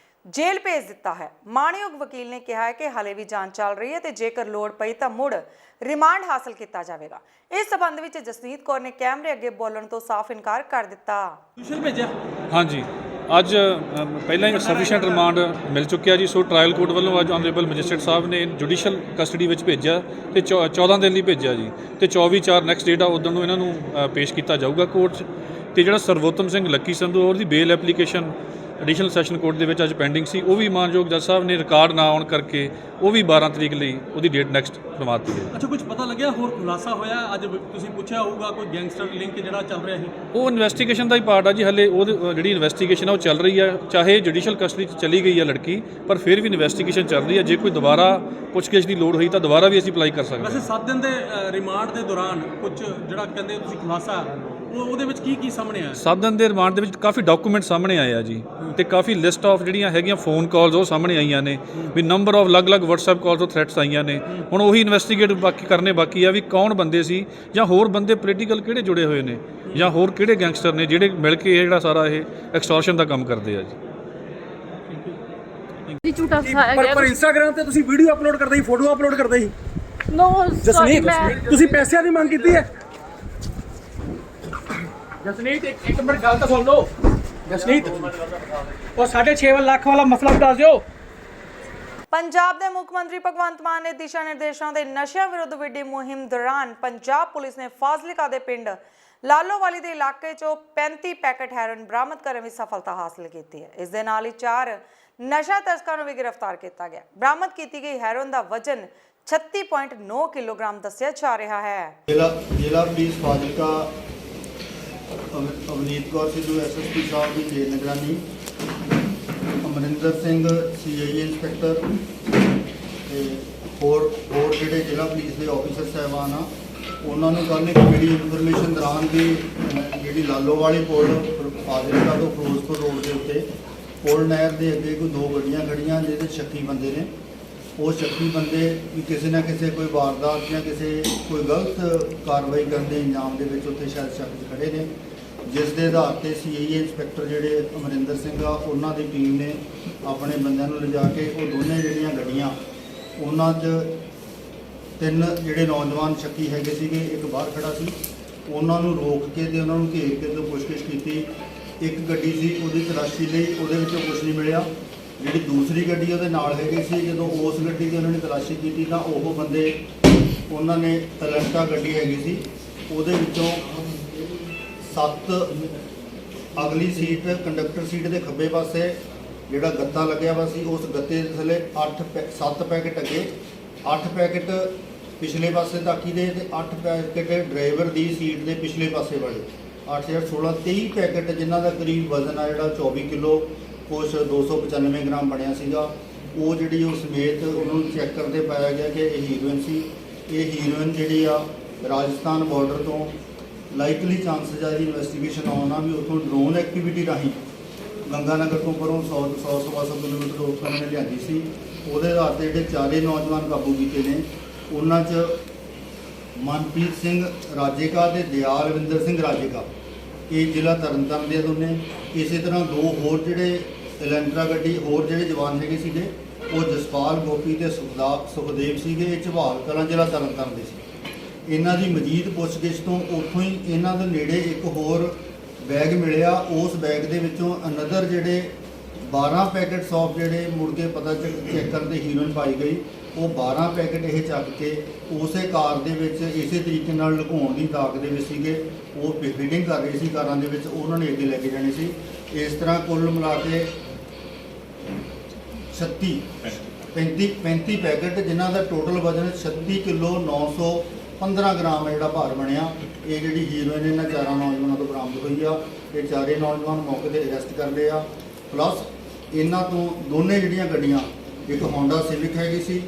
ਜੇਲ੍ਹ ਭੇਜ ਦਿੱਤਾ ਹੈ। ਮਾਣਯੋਗ ਵਕੀਲ ਨੇ ਕਿਹਾ ਹੈ ਕਿ ਹਾਲੇ ਵੀ ਜਾਂਚ ਚੱਲ ਰਹੀ ਹੈ ਤੇ ਜੇਕਰ ਲੋੜ ਪਈ ਤਾਂ ਮੁੜ ਰਿਮਾਂਡ ਹਾਸਲ ਕੀਤਾ ਜਾਵੇਗਾ। ਇਸ ਸਬੰਧ ਵਿੱਚ ਜਸਨੀਤ ਕੌਰ ਨੇ ਕੈਮਰੇ ਅੱਗੇ ਬੋਲਣ ਤੋਂ ਸਾਫ਼ ਇਨਕਾਰ ਕਰ ਦਿੱਤਾ। ਹਾਂਜੀ, ਅੱਜ ਪਹਿਲਾਂ ਹੀ ਸਫੀਸ਼ੀਐਂਟ ਰਿਮਾਂਡ ਮਿਲ ਚੁੱਕਿਆ ਜੀ। ਸੋ ਟ੍ਰਾਇਲ ਕੋਰਟ ਵੱਲੋਂ ਅੱਜ ਆਨਰੇਬਲ ਮੈਜਿਸਟਰੇਟ ਸਾਹਿਬ ਨੇ ਜੁਡੀਸ਼ੀਅਲ ਕਸਟਡੀ ਵਿੱਚ ਭੇਜਿਆ ਤੇ 14 ਦਿਨ ਲਈ ਭੇਜਿਆ ਜੀ, ਤੇ 24/4 ਨੈਕਸਟ ਡੇਟ ਆ ਉਦੋਂ ਨੂੰ ਇਹਨਾਂ ਨੂੰ ਪੇਸ਼ ਕੀਤਾ ਜਾਊਗਾ ਕੋਰਟ 'ਚ। ਤੇ ਜਿਹੜਾ ਸਰਵੋਤਮ ਸਿੰਘ ਲੱਕੀ ਸੰਧੂ ਉਹਦੀ ਬੇਲ ਐਪਲੀਕੇਸ਼ਨ ਐਡੀਸ਼ਨਲ ਸੈਸ਼ਨ ਕੋਰਟ ਦੇ ਵਿੱਚ ਅੱਜ ਪੈਂਡਿੰਗ ਸੀ, ਉਹ ਵੀ ਮਾਨਯੋਗ ਜੱਜ ਸਾਹਿਬ ਨੇ ਰਿਕਾਰਡ ਨਾ ਆਉਣ ਕਰਕੇ ਉਹ ਵੀ 12 ਤਰੀਕ ਲਈ ਉਹਦੀ ਡੇਟ ਨੈਕਸਟ ਕਰਵਾ ਦਿੱਤੀ ਹੈ। ਅੱਛਾ, ਕੁਝ ਪਤਾ ਲੱਗਿਆ ਹੋਰ ਖੁਲਾਸਾ ਹੋਇਆ ਅੱਜ? ਤੁਸੀਂ ਪੁੱਛਿਆ ਹੋਊਗਾ ਕੋਈ ਗੈਂਗਸਟਰ ਲਿੰਕ ਜਿਹੜਾ ਚੱਲ ਰਿਹਾ ਸੀ, ਉਹ ਇਨਵੈਸਟੀਗੇਸ਼ਨ ਦਾ ਹੀ ਪਾਰਟ ਆ ਜੀ। ਹਲੇ ਉਹ ਜਿਹੜੀ ਇਨਵੈਸਟੀਗੇਸ਼ਨ ਆ ਉਹ ਚੱਲ ਰਹੀ ਆ, ਚਾਹੇ ਜੁਡੀਸ਼ੀਅਲ ਕਸਟਡੀ 'ਚ ਚਲੀ ਗਈ ਆ ਲੜਕੀ, ਪਰ ਫਿਰ ਵੀ ਇਨਵੈਸਟੀਗੇਸ਼ਨ ਚੱਲ ਰਹੀ ਆ। ਜੇ ਕੋਈ ਦੁਬਾਰਾ ਪੁੱਛਗਿੱਛ ਦੀ ਲੋੜ ਹੋਈ ਤਾਂ ਦੁਬਾਰਾ ਵੀ ਅਸੀਂ ਅਪਲਾਈ ਕਰ ਸਕਦੇ ਹਾਂ। ਵੈਸੇ 7 ਦਿਨ ਦੇ ਰਿਮਾਂਡ ਦੇ ਦੌਰਾਨ ਕੁਝ ਜਿਹੜਾ ਕਹਿੰਦੇ ਤੁਸੀਂ ਖੁਲਾਸਾ ਉਹਦੇ ਵਿੱਚ ਕੀ ਸਾਹਮਣੇ ਆਇਆ? 7 ਦਿਨ ਦੇ ਰਿਮਾਂਡ ਦੇ ਵਿੱਚ ਕਾਫੀ ਡਾਕੂਮੈਂਟ ਸਾਹਮਣੇ ਆਏ ਆ ਜੀ, ਤੇ ਕਾਫੀ ਲਿਸਟ ਆਫ ਜਿਹੜੀਆਂ ਹੈਗੀਆਂ ਫੋਨ ਕਾਲਸ ਉਹ ਸਾਹਮਣੇ ਆਈਆਂ ਨੇ, ਵੀ ਨੰਬਰ ਆਫ ਅਲੱਗ-ਅਲੱਗ WhatsApp ਕਾਲ ਤੋਂ ਥ੍ਰੈਟਸ ਆਈਆਂ ਨੇ। ਹੁਣ ਉਹੀ ਇਨਵੈਸਟੀਗੇਟ ਬਾਕੀ ਆ ਵੀ ਕੌਣ ਬੰਦੇ ਸੀ, ਜਾਂ ਹੋਰ ਬੰਦੇ ਪੋਲੀਟੀਕਲ ਕਿਹੜੇ ਜੁੜੇ ਹੋਏ ਨੇ, ਜਾਂ ਹੋਰ ਕਿਹੜੇ ਗੈਂਗਸਟਰ ਨੇ ਜਿਹੜੇ ਮਿਲ ਕੇ ਇਹ ਜਿਹੜਾ ਸਾਰਾ ਇਹ ਐਕਸਟੋਰਸ਼ਨ ਦਾ ਕੰਮ ਕਰਦੇ ਆ ਜੀ। ਪਰ ਇੰਸਟਾਗ੍ਰਾਮ ਤੇ ਤੁਸੀਂ ਵੀਡੀਓ ਅਪਲੋਡ ਕਰਦੇ ਸੀ, ਫੋਟੋ ਅਪਲੋਡ ਕਰਦੇ ਸੀ। ਜਸਨੀਤ ਤੁਸੀਂ ਪੈਸਿਆਂ ਦੀ ਮੰਗ ਕੀਤੀ ਹੈ? ਜਸਨੀਤ ਇੱਕ ਮਿੰਟ ਗੱਲ ਤਾਂ ਸੁਣ ਲਓ। ਜਸਨੀਤ ਉਹ 6.5 ਲੱਖ ਵਾਲਾ ਮਸਲਾ ਦੱਸ ਦਿਓ। ਪੰਜਾਬ ਦੇ ਮੁੱਖ ਮੰਤਰੀ ਭਗਵੰਤ ਮਾਨ ਨੇ ਦਿਸ਼ਾ ਨਿਰਦੇਸ਼ਾਂ ਦੇ ਨਸ਼ਿਆਂ ਵਿਰੁੱਧ ਵਿੱਢੀ ਮੁਹਿੰਮ ਦੌਰਾਨ ਪੰਜਾਬ ਪੁਲਿਸ ਨੇ ਫਾਜ਼ਿਲਕਾ ਦੇ ਪਿੰਡ ਲਾਲੋਵਾਲੀ ਦੇ ਇਲਾਕੇ 'ਚੋਂ 35 ਪੈਕੇਟ ਹੈਰੋਇਨ ਬਰਾਮਦ ਕਰਨ ਵਿੱਚ ਸਫਲਤਾ ਹਾਸਲ ਕੀਤੀ ਹੈ। ਇਸ ਦੇ ਨਾਲ ਹੀ 4 ਨਸ਼ਾ ਤਸਕਰਾਂ ਨੂੰ ਵੀ ਗ੍ਰਿਫਤਾਰ ਕੀਤਾ ਗਿਆ। ਬਰਾਮਦ ਕੀਤੀ ਗਈ ਹੈਰੋਇਨ ਦਾ ਵਜ਼ਨ 36.9 ਕਿਲੋਗ੍ਰਾਮ ਦੱਸਿਆ ਜਾ ਰਿਹਾ ਹੈ। ਜ਼ਿਲ੍ਹਾ ਪੁਲਿਸ ਫਾਜ਼ਿਲਕਾ ਅਵਨੀਤ ਕੌਰ ਸਿੱਧੂ SSP ਸਾਹਿਬ ਦੀ ਜੇਲ੍ਹ ਨਿਗਰਾਨੀ, ਅਮਰਿੰਦਰ ਸਿੰਘ CIA ਇੰਸਪੈਕਟਰ ਤੇ ਹੋਰ ਜਿਹੜੇ ਜ਼ਿਲ੍ਹਾ ਪੁਲਿਸ ਦੇ ਆਫੀਸਰ ਸਾਹਿਬਾਨ ਆ, ਉਹਨਾਂ ਨੂੰ ਕੱਲ੍ਹ ਇੱਕ ਜਿਹੜੀ ਇਨਫੋਰਮੇਸ਼ਨ ਦੌਰਾਨ ਦੀ ਜਿਹੜੀ ਲਾਲੋਵਾਲੀ ਪੁਲ ਫਾਜ਼ਿਲਕਾ ਤੋਂ ਫਿਰੋਜ਼ਪੁਰ ਰੋਡ ਦੇ ਉੱਤੇ ਪੁਲ ਨਹਿਰ ਦੇ ਅੱਗੇ ਕੋਈ 2 ਗੱਡੀਆਂ ਖੜੀਆਂ ਜਿਹਦੇ ਸ਼ੱਕੀ ਬੰਦੇ ਨੇ। ਉਹ ਸ਼ੱਕੀ ਬੰਦੇ ਵੀ ਕਿਸੇ ਨਾ ਕਿਸੇ ਕੋਈ ਵਾਰਦਾਤ ਜਾਂ ਕੋਈ ਗਲਤ ਕਾਰਵਾਈ ਕਰਨ ਦੇ ਇੰਜਾਮ ਦੇ ਵਿੱਚ ਉੱਥੇ ਸ਼ਾਇਦ ਸ਼ੱਕ 'ਚ ਖੜੇ ਨੇ, ਜਿਸ ਦੇ ਆਧਾਰ ਤੇ CIA ਇੰਸਪੈਕਟਰ ਜਿਹੜੇ ਅਮਰਿੰਦਰ ਸਿੰਘ ਆ, ਉਹਨਾਂ ਦੀ ਟੀਮ ਨੇ ਆਪਣੇ ਬੰਦਿਆਂ ਨੂੰ ਲਿਜਾ ਕੇ ਉਹ ਦੋਨੇ ਜਿਹੜੀਆਂ ਗੱਡੀਆਂ, ਉਹਨਾਂ 'ਚ 3 ਜਿਹੜੇ ਨੌਜਵਾਨ ਸ਼ੱਕੀ ਹੈਗੇ ਸੀਗੇ, ਇੱਕ ਬਾਹਰ ਖੜਾ ਸੀ, ਉਹਨਾਂ ਨੂੰ ਰੋਕ ਕੇ ਤੇ ਉਹਨਾਂ ਨੂੰ ਘੇਰ ਕੇ ਤੇ ਪੁੱਛਗਿੱਛ ਕੀਤੀ। ਇੱਕ ਗੱਡੀ ਸੀ, ਉਹਦੀ ਤਲਾਸ਼ੀ ਲਈ, ਉਹਦੇ ਵਿੱਚੋਂ ਕੁਝ ਨਹੀਂ ਮਿਲਿਆ। ਜਿਹੜੀ ਦੂਸਰੀ ਗੱਡੀ ਉਹਦੇ ਨਾਲ ਹੈਗੀ ਸੀ, ਜਦੋਂ ਉਸ ਗੱਡੀ ਦੀ ਉਹਨਾਂ ਨੇ ਤਲਾਸ਼ੀ ਕੀਤੀ ਤਾਂ ਉਹ ਬੰਦੇ, ਉਹਨਾਂ ਨੇ ਅਲੈਂਟਾ ਗੱਡੀ ਹੈਗੀ ਸੀ, ਉਹਦੇ ਵਿੱਚੋਂ 7 ਅਗਲੀ ਸੀਟ ਕੰਡਕਟਰ ਸੀਟ ਦੇ ਖੱਬੇ ਪਾਸੇ ਜਿਹੜਾ ਗੱਤਾ ਲੱਗਿਆ ਵਾ ਸੀ, ਉਸ ਗੱਤੇ ਦੇ ਥੱਲੇ 7 ਪੈਕੇਟ ਅੱਗੇ, 8 ਪੈਕੇਟ ਪਿਛਲੇ ਪਾਸੇ ਤਾਕੀ ਦੇ ਤੇ 8 ਪੈਕੇਟ ਡਰਾਈਵਰ ਦੀ ਸੀਟ ਦੇ ਪਿਛਲੇ ਪਾਸੇ ਵਾਲੇ, 8 ਜਾਂ 16 23 ਪੈਕੇਟ ਜਿਨ੍ਹਾਂ ਦਾ ਕਰੀਬ ਵਜ਼ਨ ਆ ਜਿਹੜਾ 24 ਕਿਲੋ ਕੁਛ 295 ਗ੍ਰਾਮ ਬਣਿਆ ਸੀਗਾ। ਉਹ ਜਿਹੜੀ ਉਹ ਸਮੇਤ ਉਹਨਾਂ ਨੂੰ ਚੈੱਕ ਕਰਦੇ ਪਾਇਆ ਗਿਆ ਕਿ ਇਹ ਹੀਰੋਇਨ ਸੀ। ਇਹ ਹੀਰੋਇਨ ਜਿਹੜੀ ਆ ਰਾਜਸਥਾਨ ਬਾਰਡਰ ਤੋਂ ਲਾਈਕਲੀ ਚਾਂਸਸ ਆ ਜੀ ਇਨਵੈਸਟੀਗੇਸ਼ਨ ਆਉਣਾ ਵੀ ਉੱਥੋਂ ਡਰੋਨ ਐਕਟੀਵਿਟੀ ਰਾਹੀਂ ਗੰਗਾਨਗਰ ਤੋਂ ਪਰੋਂ 100-125 ਕਿਲੋਮੀਟਰ ਤੋਂ ਉੱਥੋਂ ਨੇ ਲਿਆਂਦੀ ਸੀ। ਉਹਦੇ ਆਧਾਰ ਤੇ ਜਿਹੜੇ 4 ਨੌਜਵਾਨ ਕਾਬੂ ਕੀਤੇ ਨੇ, ਉਹਨਾਂ 'ਚ ਮਨਪ੍ਰੀਤ ਸਿੰਘ ਰਾਜੇਕਾ ਤੇ ਦਿਆਲਵਿੰਦਰ ਸਿੰਘ ਰਾਜੇਕਾ, ਇਹ ਜ਼ਿਲ੍ਹਾ ਤਰਨਤਾਰਨ ਦੇ ਦੋਨੇ। ਇਸੇ ਤਰ੍ਹਾਂ 2 ਹੋਰ ਜਿਹੜੇ ਐਲੈਂਟਰਾ ਗੱਡੀ ਹੋਰ ਜਿਹੜੇ ਜਵਾਨ ਹੈਗੇ ਸੀਗੇ, ਉਹ ਜਸਪਾਲ ਗੋਪੀ ਤੇ ਸੁਖਦੇਵ ਸੀਗੇ, ਇਹ ਝਬਾਲ ਕਲਾਂ ਜ਼ਿਲ੍ਹਾ ਤਰਨਤਾਰਨ ਦੇ ਸੀ। ਇਹਨਾਂ ਦੀ ਮਜ਼ੀਦ ਪੁੱਛਗਿੱਛ ਤੋਂ ਉੱਥੋਂ ਹੀ ਇਹਨਾਂ ਦੇ ਨੇੜੇ ਇੱਕ ਹੋਰ ਬੈਗ ਮਿਲਿਆ। ਉਸ ਬੈਗ ਦੇ ਵਿੱਚੋਂ ਅਨਦਰ ਜਿਹੜੇ 12 ਪੈਕੇਟ ਸੌਫ ਜਿਹੜੇ ਮੁੜ ਕੇ ਪਤਾ ਚੈੱਕ ਕਰਦੇ ਹੀਰੋਇਨ ਪਾਈ ਗਈ, ਉਹ 12 ਪੈਕੇਟ ਇਹ ਚੱਕ ਕੇ ਉਸੇ ਕਾਰ ਦੇ ਵਿੱਚ ਇਸੇ ਤਰੀਕੇ ਨਾਲ ਲੁਕਾਉਣ ਦੀ ਤਾਕ ਦੇ ਵਿੱਚ ਸੀਗੇ। ਉਹ ਫੀਡਿੰਗ ਕਰ ਰਹੇ ਸੀ ਕਾਰਾਂ ਦੇ ਵਿੱਚ, ਉਹਨਾਂ ਨੇ ਅੱਗੇ ਲੈ ਕੇ ਜਾਣੀ ਸੀ। ਇਸ ਤਰ੍ਹਾਂ ਕੁੱਲ ਮਿਲਾ ਕੇ 35 ਪੈਕੇਟ, ਜਿਨ੍ਹਾਂ ਦਾ ਟੋਟਲ ਵਜ਼ਨ 36 ਕਿਲੋ 915 ਗ੍ਰਾਮ ਹੈ ਜਿਹੜਾ ਭਾਰ ਬਣਿਆ। ਇਹ ਜਿਹੜੀ ਹੀਰੋਇਨ ਇਹਨਾਂ 4 ਨੌਜਵਾਨਾਂ ਤੋਂ ਬਰਾਮਦ ਹੋਈ ਆ। ਇਹ 4 ਨੌਜਵਾਨ ਮੌਕੇ 'ਤੇ ਅਰੈਸਟ ਕਰ ਲਏ ਆ। ਪਲੱਸ ਇਹਨਾਂ ਤੋਂ ਦੋਨੇ ਜਿਹੜੀਆਂ ਗੱਡੀਆਂ, ਇੱਕ ਹੋਂਡਾ ਸਿਵਿਕ ਹੈਗੀ ਸੀ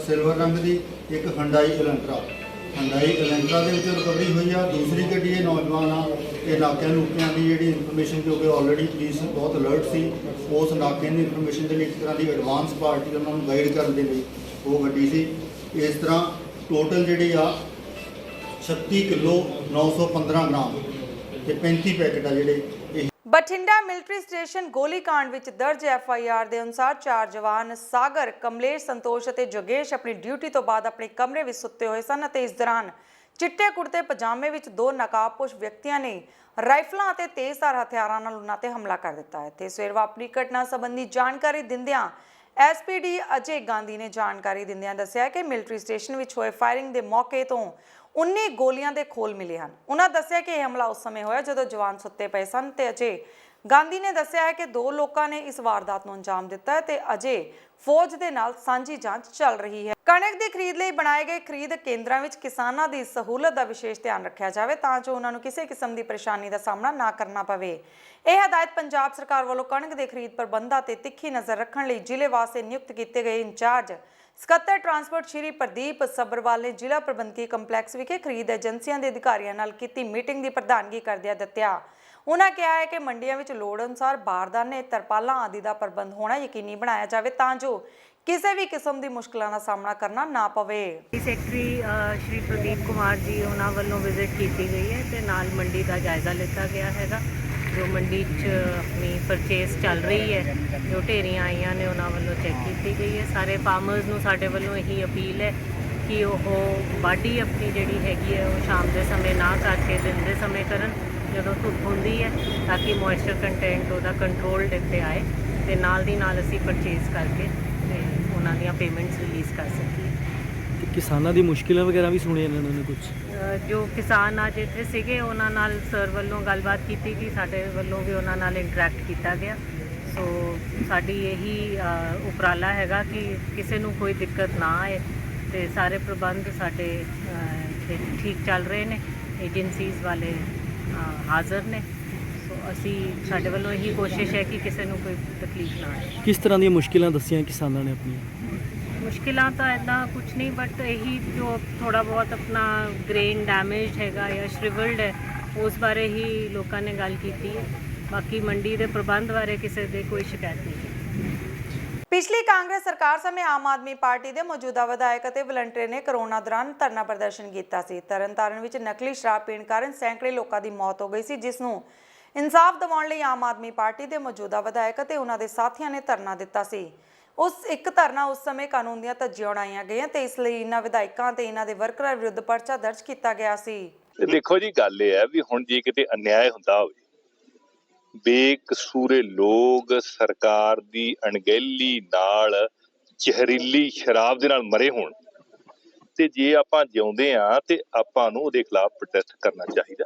ਸਿਲਵਰ ਰੰਗ ਦੀ, ਇੱਕ ਹੰਡਾਈ ਐਲੈਂਟਰਾ ਦੇ ਵਿੱਚ ਰਿਕਵਰੀ ਹੋਈ ਆ। ਦੂਸਰੀ ਗੱਡੀ ਇਹ ਨੌਜਵਾਨ ਆ, ਇਹ ਨਾਕਿਆਂ ਨੂਕਿਆਂ ਦੀ ਜਿਹੜੀ ਇਨਫੋਰਮੇਸ਼ਨ, ਕਿਉਂਕਿ ਆਲਰੇਡੀ ਪੁਲਿਸ ਬਹੁਤ ਅਲਰਟ ਸੀ, ਉਸ ਨਾਕਿਆਂ ਦੀ ਇਨਫੋਰਮੇਸ਼ਨ ਦੇ ਲਈ ਇੱਕ ਤਰ੍ਹਾਂ ਦੀ ਐਡਵਾਂਸ ਪਾਰਟੀ ਉਹਨਾਂ ਨੂੰ ਗਾਈਡ ਕਰਨ ਦੇ ਲਈ ਉਹ ਗੱਡੀ ਸੀ। ਇਸ ਤਰ੍ਹਾਂ ਟੋਟਲ ਜਿਹੜੀ ਆ 36 ਕਿਲੋ 915 ਗ੍ਰਾਮ ਤੇ 35 ਪੈਕੇਟ ਆ ਜਿਹੜੇ। ਬਠਿੰਡਾ ਮਿਲਟਰੀ ਸਟੇਸ਼ਨ ਗੋਲੀकांड ਵਿੱਚ ਦਰਜ FIR ਦੇ ਅਨੁਸਾਰ 4 ਜਵਾਨ ਸਾਗਰ, ਕਮਲੇਸ਼, ਸੰਤੋਸ਼ ਅਤੇ ਜੋਗੇਸ਼ ਆਪਣੀ ਡਿਊਟੀ ਤੋਂ ਬਾਅਦ ਆਪਣੇ ਕਮਰੇ ਵਿੱਚ ਸੁੱਤੇ ਹੋਏ ਸਨ ਅਤੇ ਇਸ ਦੌਰਾਨ ਚਿੱਟੇ ਕੁੜਤੇ ਪਜਾਮੇ ਵਿੱਚ 2 ਨਕਾਬਪੋਸ਼ ਵਿਅਕਤੀਆਂ ਨੇ ਰਾਈਫਲਾਂ ਅਤੇ ਤੇਜ਼ਧਾਰ ਹਥਿਆਰਾਂ ਨਾਲ ਉਹਨਾਂ ਤੇ ਹਮਲਾ ਕਰ ਦਿੱਤਾ ਹੈ। ਤੇ ਸਵੇਰ ਵਾਪਰੀ ਘਟਨਾ ਸੰਬੰਧੀ ਜਾਣਕਾਰੀ ਦਿੰਦਿਆਂ SPD ਅਜੇ ਗਾਂਧੀ ਨੇ ਜਾਣਕਾਰੀ ਦਿੰਦਿਆਂ ਦੱਸਿਆ ਕਿ ਮਿਲਟਰੀ ਸਟੇਸ਼ਨ ਵਿੱਚ ਹੋਏ ਫਾਇਰਿੰਗ ਦੇ ਮੌਕੇ ਤੋਂ 19 ਗੋਲੀਆਂ ਦੇ ਖੋਲ ਮਿਲੇ ਹਨ। ਉਹਨਾਂ ਦੱਸਿਆ ਕਿ ਇਹ ਹਮਲਾ ਉਸ ਸਮੇਂ ਹੋਇਆ ਜਦੋਂ ਜਵਾਨ ਸੁੱਤੇ ਪਏ ਸਨ ਤੇ ਅਜੇ ਗਾਂਧੀ ਨੇ ਦੱਸਿਆ ਹੈ ਕਿ 2 ਲੋਕਾਂ ਨੇ ਇਸ ਵਾਰਦਾਤ ਨੂੰ ਅੰਜਾਮ ਦਿੱਤਾ ਹੈ ਤੇ ਅਜੇ ਫੌਜ ਦੇ ਨਾਲ ਸਾਂਝੀ ਜਾਂਚ ਚੱਲ ਰਹੀ ਹੈ। ਕਣਕ ਦੀ ਖਰੀਦ ਲਈ ਬਣਾਏ ਗਏ ਖਰੀਦ ਕੇਂਦਰਾਂ ਵਿੱਚ ਕਿਸਾਨਾਂ ਦੀ ਸਹੂਲਤ ਦਾ ਵਿਸ਼ੇਸ਼ ਧਿਆਨ ਰੱਖਿਆ ਜਾਵੇ ਤਾਂ ਜੋ ਉਹਨਾਂ ਨੂੰ ਕਿਸੇ ਕਿਸਮ ਦੀ ਪਰੇਸ਼ਾਨੀ ਦਾ ਸਾਹਮਣਾ ਨਾ ਕਰਨਾ ਪਵੇ। ਇਹ ਹਦਾਇਤ ਪੰਜਾਬ ਸਰਕਾਰ ਵੱਲੋਂ ਕਣਕ ਦੇ ਖਰੀਦ ਪ੍ਰਬੰਧਾਂ ਤੇ ਤਿੱਖੀ ਨਜ਼ਰ ਰੱਖਣ ਲਈ ਜ਼ਿਲ੍ਹੇ ਵਾਸਤੇ ਨਿਯੁਕਤ ਕੀਤੇ ਗਏ ਇੰਚਾਰਜ ਸਕੱਤਰ ਟਰਾਂਸਪੋਰਟ ਸ਼੍ਰੀ ਪ੍ਰਦੀਪ ਸੱਭਰਵਾਲ ਨੇ ਜ਼ਿਲ੍ਹਾ ਪ੍ਰਬੰਧਕੀ ਕੰਪਲੈਕਸ ਵਿਖੇ ਖਰੀਦ ਏਜੰਸੀਆਂ ਦੇ ਅਧਿਕਾਰੀਆਂ ਨਾਲ ਕੀਤੀ ਮੀਟਿੰਗ ਦੀ ਪ੍ਰਧਾਨਗੀ ਕਰਦਿਆਂ ਦੱਸਿਆ। ਉਹਨਾਂ ਕਿਹਾ ਹੈ ਕਿ ਮੰਡੀਆਂ ਵਿੱਚ ਲੋੜ ਅਨੁਸਾਰ ਬਾਰਦਾਨੇ, ਤਰਪਾਲਾਂ ਆਦਿ ਦਾ ਪ੍ਰਬੰਧ ਹੋਣਾ ਯਕੀਨੀ ਬਣਾਇਆ ਜਾਵੇ ਤਾਂ ਜੋ ਕਿਸੇ ਵੀ ਕਿਸਮ ਦੀ ਮੁਸ਼ਕਲਾਂ ਦਾ ਸਾਹਮਣਾ ਕਰਨਾ ਨਾ ਪਵੇ। ਸੈਕਟਰੀ ਸ਼੍ਰੀ ਪ੍ਰਦੀਪ ਕੁਮਾਰ ਜੀ ਉਹਨਾਂ ਵੱਲੋਂ ਵਿਜ਼ਿਟ ਕੀਤੀ ਗਈ ਹੈ ਤੇ ਨਾਲ ਮੰਡੀ ਦਾ ਜਾਇਜ਼ਾ ਲਿੱਤਾ ਗਿਆ ਹੈਗਾ। ਜੋ ਮੰਡੀ 'ਚ ਆਪਣੀ ਪਰਚੇਸ ਚੱਲ ਰਹੀ ਹੈ, ਜੋ ਢੇਰੀਆਂ ਆਈਆਂ ਨੇ ਉਹਨਾਂ ਵੱਲੋਂ ਚੈੱਕ ਕੀਤੀ ਗਈ ਹੈ। ਸਾਰੇ ਫਾਰਮਰਸ ਨੂੰ ਸਾਡੇ ਵੱਲੋਂ ਇਹੀ ਅਪੀਲ ਹੈ ਕਿ ਉਹ ਵਾਢੀ ਆਪਣੀ ਜਿਹੜੀ ਹੈਗੀ ਹੈ ਉਹ ਸ਼ਾਮ ਦੇ ਸਮੇਂ ਨਾ ਕਰਕੇ ਦਿਨ ਦੇ ਸਮੇਂ ਕਰਨ, ਜਦੋਂ ਧੁੱਪ ਹੁੰਦੀ ਹੈ, ਤਾਂ ਕਿ ਮੋਇਸਚਰ ਕੰਟੈਂਟ ਉਹਦਾ ਕੰਟਰੋਲਡ ਇੱਥੇ ਆਏ ਤੇ ਨਾਲ ਦੀ ਨਾਲ ਅਸੀਂ ਪਰਚੇਸ ਕਰਕੇ ਤੇ ਉਹਨਾਂ ਦੀਆਂ ਪੇਮੈਂਟਸ ਰਿਲੀਜ਼ ਕਰ ਸਕੀਏ। ਕਿਸਾਨਾਂ ਦੀ ਮੁਸ਼ਕਿਲਾਂ ਵਗੈਰਾ ਵੀ ਸੁਣੀਆਂ ਇਹਨਾਂ ਨੇ ਕੁਝ? ਜੋ ਕਿਸਾਨ ਅੱਜ ਇੱਥੇ ਸੀਗੇ ਉਹਨਾਂ ਨਾਲ ਸਰ ਵੱਲੋਂ ਗੱਲਬਾਤ ਕੀਤੀ ਗਈ, ਸਾਡੇ ਵੱਲੋਂ ਵੀ ਉਹਨਾਂ ਨਾਲ ਇੰਟਰੈਕਟ ਕੀਤਾ ਗਿਆ। ਸੋ ਸਾਡੀ ਇਹੀ ਉਪਰਾਲਾ ਹੈਗਾ ਕਿ ਕਿਸੇ ਨੂੰ ਕੋਈ ਦਿੱਕਤ ਨਾ ਆਏ ਤੇ ਸਾਰੇ ਪ੍ਰਬੰਧ ਸਾਡੇ ਠੀਕ ਚੱਲ ਰਹੇ ਨੇ। ਏਜੰਸੀਜ਼ ਵਾਲੇ ਹਾਜ਼ਰ ਨੇ। ਸੋ ਅਸੀਂ ਸਾਡੇ ਵੱਲੋਂ ਇਹੀ ਕੋਸ਼ਿਸ਼ ਹੈ ਕਿ ਕਿਸੇ ਨੂੰ ਕੋਈ ਤਕਲੀਫ ਨਾ ਆਏ। ਕਿਸ ਤਰ੍ਹਾਂ ਦੀਆਂ ਮੁਸ਼ਕਿਲਾਂ ਦੱਸੀਆਂ ਕਿਸਾਨਾਂ ਨੇ ਆਪਣੀਆਂ? ਮੁਸ਼ਕਿਲਾਂ ਤਾਂ ਇੱਦਾਂ ਕੁਝ ਨਹੀਂ, ਬਟ ਇਹੀ ਜੋ ਥੋੜਾ ਬਹੁਤ ਆਪਣਾ ਗ੍ਰੇਨ ਡੈਮੇਜ ਹੈਗਾ ਜਾਂ ਸ਼੍ਰਿਵਲਡ ਹੈ ਉਸ ਬਾਰੇ ਹੀ ਲੋਕਾਂ ਨੇ ਗੱਲ ਕੀਤੀ ਹੈ। ਬਾਕੀ ਮੰਡੀ ਦੇ ਪ੍ਰਬੰਧ ਬਾਰੇ ਕਿਸੇ ਦੇ ਕੋਈ ਸ਼ਿਕਾਇਤ ਨਹੀਂ। ਪਿਛਲੀ ਕਾਂਗਰਸ ਸਰਕਾਰ ਸਮੇਂ ਆਮ ਆਦਮੀ ਪਾਰਟੀ ਦੇ ਮੌਜੂਦਾ ਵਿਧਾਇਕ ਅਤੇ ਵਲੰਟੀਅਰ ਨੇ ਕਰੋਨਾ ਦੌਰਾਨ ਧਰਨਾ ਪ੍ਰਦਰਸ਼ਨ ਕੀਤਾ ਸੀ। ਤਰਨਤਾਰਨ ਵਿੱਚ ਨਕਲੀ ਸ਼ਰਾਬ ਪੀਣ ਕਾਰਨ ਸੈਂਕੜੇ ਲੋਕਾਂ ਦੀ ਮੌਤ ਹੋ ਗਈ ਸੀ, ਜਿਸ ਨੂੰ ਇਨਸਾਫ ਦਿਵਾਉਣ ਲਈ ਆਮ ਆਦਮੀ ਪਾਰਟੀ ਦੇ ਮੌਜੂਦਾ ਵਿਧਾਇਕ ਅਤੇ ਉਹਨਾਂ ਦੇ ਸਾਥੀਆਂ ਨੇ ਧਰਨਾ ਦਿੱਤਾ ਸੀ। ਉਸ ਸਮੇਂ ਕਾਨੂੰਨ ਦੀਆਂ ਧੱਜੀਆਂ ਉਡਾਈਆਂ ਗਈਆਂ ਤੇ ਇਸ ਲਈ ਇਹਨਾਂ ਵਿਧਾਇਕਾਂ ਤੇ ਇਹਨਾਂ ਦੇ ਵਰਕਰਾਂ ਵਿਰੁੱਧ ਪਰਚਾ ਦਰਜ ਕੀਤਾ ਗਿਆ ਸੀ। ਦੇਖੋ ਜੀ, ਗੱਲ ਇਹ ਹੈ ਵੀ ਹੁਣ ਜੇ ਕਿਤੇ ਅਨਿਆਏ ਹੁੰਦਾ ਹੋਵੇ, ਬੇਕਸੂਰੇ ਲੋਕ ਸਰਕਾਰ ਦੀ ਅਣਗਹਿਲੀ ਨਾਲ ਜ਼ਹਿਰੀਲੀ ਸ਼ਰਾਬ ਦੇ ਨਾਲ ਮਰੇ ਹੋਣ ਤੇ ਜੇ ਆਪਾਂ ਜਿਉਂਦੇ ਆ ਤੇ ਆਪਾਂ ਨੂੰ ਉਹਦੇ ਖਿਲਾਫ ਪ੍ਰੋਟੈਸਟ ਕਰਨਾ ਚਾਹੀਦਾ।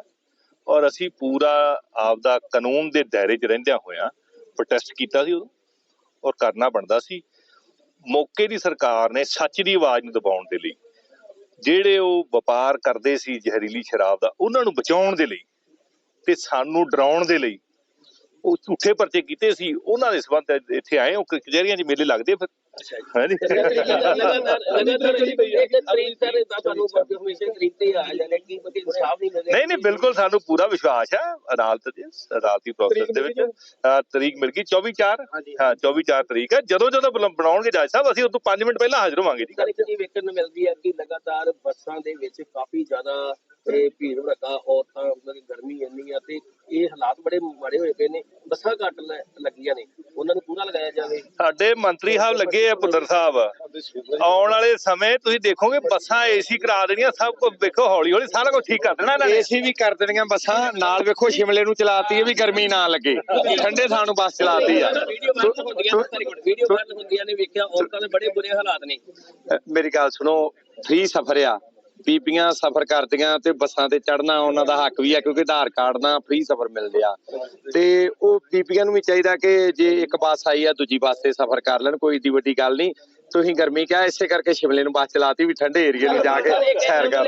ਔਰ ਅਸੀਂ ਪੂਰਾ ਆਪਦਾ ਕਾਨੂੰਨ ਦੇ ਦਾਇਰੇ 'ਚ ਰਹਿੰਦਿਆਂ ਹੋਇਆਂ ਪ੍ਰੋਟੈਸਟ ਕੀਤਾ ਸੀ ਉਦੋਂ, ਔਰ ਕਰਨਾ ਬਣਦਾ ਸੀ। ਮੌਕੇ ਦੀ ਸਰਕਾਰ ਨੇ ਸੱਚ ਦੀ ਆਵਾਜ਼ ਨੂੰ ਦਬਾਉਣ ਦੇ ਲਈ, ਜਿਹੜੇ ਉਹ ਵਪਾਰ ਕਰਦੇ ਸੀ ਜ਼ਹਿਰੀਲੀ ਸ਼ਰਾਬ ਦਾ, ਉਹਨਾਂ ਨੂੰ ਬਚਾਉਣ ਦੇ ਲਈ ਤੇ ਸਾਨੂੰ ਡਰਾਉਣ ਦੇ ਲਈ ਉਹ ਝੂਠੇ ਪਰਚੇ ਕੀਤੇ ਸੀ। ਉਹਨਾਂ ਦੇ ਸਬੰਧ ਇੱਥੇ ਆਏ, ਉਹ ਕਚਹਿਰੀਆਂ 'ਚ ਮੇਲੇ ਲੱਗਦੇ ਫਿਰ। ਨਹੀਂ, ਬਿਲਕੁਲ ਸਾਨੂੰ ਪੂਰਾ ਵਿਸ਼ਵਾਸ ਹੈ ਅਦਾਲਤੀ ਪ੍ਰੋਸੈਸ ਦੇ ਵਿੱਚ। ਤਰੀਕ ਮਿਲ ਗਈ 24/4। ਹਾਂ, 24/4 ਤਰੀਕ ਹੈ। ਜਦੋਂ ਬਣਾਉਣਗੇ ਜੱਜ ਸਾਹਿਬ, ਅਸੀਂ ਉਦੋਂ 5 ਮਿੰਟ ਪਹਿਲਾਂ ਹਾਜ਼ਰ ਹੋਵਾਂਗੇ ਜੀ। ਜੀ ਵੇਖਣ ਨੂੰ ਮਿਲਦੀ ਹੈ ਕਿ ਲਗਾਤਾਰ ਬੱਸਾਂ ਦੇ ਵਿੱਚ ਕਾਫੀ ਜ਼ਿਆਦਾ ਭੀੜ ਭੜੱਕਾ, ਔਰਤਾਂ, ਉਹਨਾਂ ਦੀ ਗਰਮੀ ਇੰਨੀ ਆ ਤੇ ਇਹ ਹਾਲਾਤ ਬੜੇ ਮਾੜੇ ਹੋਏ ਪਏ ਨੇ। ਬੱਸਾਂ ਘੱਟ ਲੱਗੀਆਂ ਨੇ, ਉਹਨਾਂ ਨੂੰ ਪੂਰਾ ਲਗਾਇਆ ਜਾਵੇ। ਸਾਡੇ ਮੰਤਰੀ ਸਾਹਿਬ ਲੱਗੇ ਆ, ਭੁੱਲਰ ਸਾਹਿਬ, ਆਉਣ ਵਾਲੇ ਸਮੇਂ ਤੁਸੀਂ ਦੇਖੋਗੇ ਬੱਸਾਂ ਏਸੀ ਕਰਾ ਦੇਣੀਆਂ, ਸਭ ਕੁਝ ਵੇਖੋ ਹੌਲੀ ਹੌਲੀ ਸਾਰਾ ਕੁਝ ਠੀਕ ਕਰ ਦੇਣਾ। ਏਸੀ ਵੀ ਕਰ ਦੇਣੀਆਂ ਬੱਸਾਂ ਨਾਲ। ਵੇਖੋ ਸ਼ਿਮਲੇ ਨੂੰ ਚਲਾਤੀ ਹੈ ਵੀ ਗਰਮੀ ਨਾ ਲੱਗੇ, ਠੰਡੇ ਥਾਂ ਨੂੰ ਬੱਸ ਚਲਾਤੀ ਆ। ਵੀਡੀਓ ਵਾਇਰਲ ਹੁੰਦੀਆਂ ਨੇ, ਵੇਖਿਆ ਔਰਤਾਂ ਦੇ ਬੜੇ ਬੁਰੇ ਹਾਲਾਤ ਨੇ। ਮੇਰੀ ਗੱਲ ਸੁਣੋ, ਫ੍ਰੀ ਸਫ਼ਰ ਆ, ਬੀਬੀਆਂ ਸਫ਼ਰ ਕਰਦੀਆਂ ਤੇ ਬੱਸਾਂ ਤੇ ਚੜ੍ਹਨਾ ਉਹਨਾਂ ਦਾ ਹੱਕ ਵੀ ਹੈ, ਕਿਉਂਕਿ ਆਧਾਰ ਕਾਰਡ ਨਾਲ ਫ੍ਰੀ ਸਫ਼ਰ ਮਿਲਦੇ ਆ। ਤੇ ਉਹ ਬੀਬੀਆਂ ਨੂੰ ਵੀ ਚਾਹੀਦਾ ਕਿ ਜੇ ਇੱਕ ਬੱਸ ਆਈ ਆ ਦੂਜੀ ਬੱਸ ਤੇ ਸਫ਼ਰ ਕਰ ਲੈਣ, ਕੋਈ ਏਡੀ ਵੱਡੀ ਗੱਲ ਨਹੀਂ। ਤੁਸੀਂ ਗਰਮੀ ਕਿਹਾ, ਇਸੇ ਕਰਕੇ ਸ਼ਿਮਲੇ ਨੂੰ ਬੱਸ ਚਲਾਤੀ ਵੀ ਠੰਡੇ ਏਰੀਏ ਨੂੰ ਜਾ ਕੇ ਸੈਰ ਕਰਨ।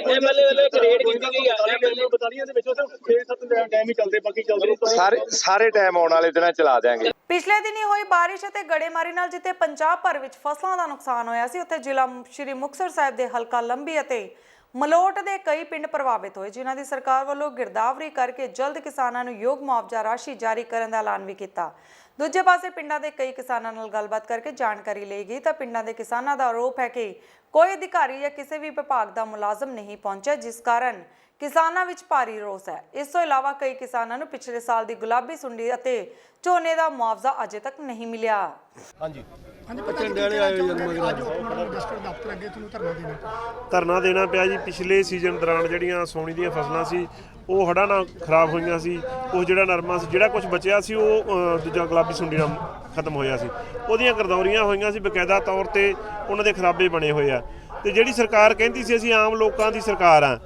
ਸਾਰੇ ਟਾਈਮ ਆਉਣ ਵਾਲੇ ਦਿਨਾਂ ਚਲਾ ਦਿਆਂਗੇ। ਪਿਛਲੇ ਦਿਨੀ ਹੋਈ ਬਾਰਿਸ਼ ਅਤੇ ਗੜੇਮਾਰੀ ਨਾਲ ਜਿੱਥੇ ਪੰਜਾਬ ਭਰ ਵਿੱਚ ਫਸਲਾਂ ਦਾ ਨੁਕਸਾਨ ਹੋਇਆ ਸੀ, ਉੱਥੇ ਜ਼ਿਲ੍ਹਾ ਸ਼੍ਰੀ ਮੁਕਤਸਰ ਸਾਹਿਬ ਦੇ ਹਲਕਾ ਲੰਬੀ ਅਤੇ ਮਲੋਟ ਦੇ ਕਈ ਪਿੰਡ ਪ੍ਰਭਾਵਿਤ ਹੋਏ, ਜਿਨ੍ਹਾਂ ਦੀ ਸਰਕਾਰ ਵੱਲੋਂ ਗਿਰਦਾਵਰੀ ਕਰਕੇ ਜਲਦ ਕਿਸਾਨਾਂ ਨੂੰ ਯੋਗ ਮੁਆਵਜ਼ਾ ਰਾਸ਼ੀ ਜਾਰੀ ਕਰਨ ਦਾ ਐਲਾਨ ਵੀ ਕੀਤਾ। ਦੂਜੇ ਪਾਸੇ ਪਿੰਡਾਂ ਦੇ ਕਈ ਕਿਸਾਨਾਂ ਨਾਲ ਗੱਲਬਾਤ ਕਰਕੇ ਜਾਣਕਾਰੀ ਲਈ ਗਈ ਤਾਂ ਪਿੰਡਾਂ ਦੇ ਕਿਸਾਨਾਂ ਦਾ ਆਰੋਪ ਹੈ ਕਿ ਕੋਈ ਅਧਿਕਾਰੀ ਜਾਂ ਕਿਸੇ ਵੀ ਵਿਭਾਗ ਦਾ ਮੁਲਾਜ਼ਮ ਨਹੀਂ ਪਹੁੰਚਿਆ, ਜਿਸ ਕਾਰਨ ਕਿਸਾਨਾਂ ਵਿੱਚ ਭਾਰੀ ਰੋਸ ਹੈ। ਇਸ ਤੋਂ ਇਲਾਵਾ ਕਈ ਕਿਸਾਨਾਂ ਨੂੰ ਪਿਛਲੇ ਸਾਲ ਦੀ ਗੁਲਾਬੀ ਸੁੰਡੀ ਅਤੇ ਝੋਨੇ ਦਾ ਮੁਆਵਜ਼ਾ ਅਜੇ ਤੱਕ ਨਹੀਂ ਮਿਲਿਆ। ਧਰਨਾ ਦੇਣਾ ਪਿਆ ਜੀ। ਪਿਛਲੇ ਸੀਜ਼ਨ ਦੌਰਾਨ ਜਿਹੜੀਆਂ ਸੋਣੀ ਦੀਆਂ ਫਸਲਾਂ ਸੀ ਉਹ ਹੜ੍ਹਾਂ ਨਾਲ ਖਰਾਬ ਹੋਈਆਂ ਸੀ। ਉਹ ਜਿਹੜਾ ਨਰਮਾ ਸੀ, ਜਿਹੜਾ ਕੁਝ ਬਚਿਆ ਸੀ, ਉਹ ਦੂਜਾ ਗੁਲਾਬੀ ਸੁੰਡੀ ਨਾਲ ਖਤਮ ਹੋਇਆ ਸੀ। ਉਹਦੀਆਂ ਗਰਦੌਰੀਆਂ ਹੋਈਆਂ ਸੀ, ਬਕਾਇਦਾ ਤੌਰ ਤੇ ਉਹਨਾਂ ਦੇ ਖਰਾਬੇ ਬਣੇ ਹੋਏ ਆ। ਤੇ ਜਿਹੜੀ ਸਰਕਾਰ ਕਹਿੰਦੀ ਸੀ ਅਸੀਂ ਆਮ ਲੋਕਾਂ ਦੀ ਸਰਕਾਰ ਆ,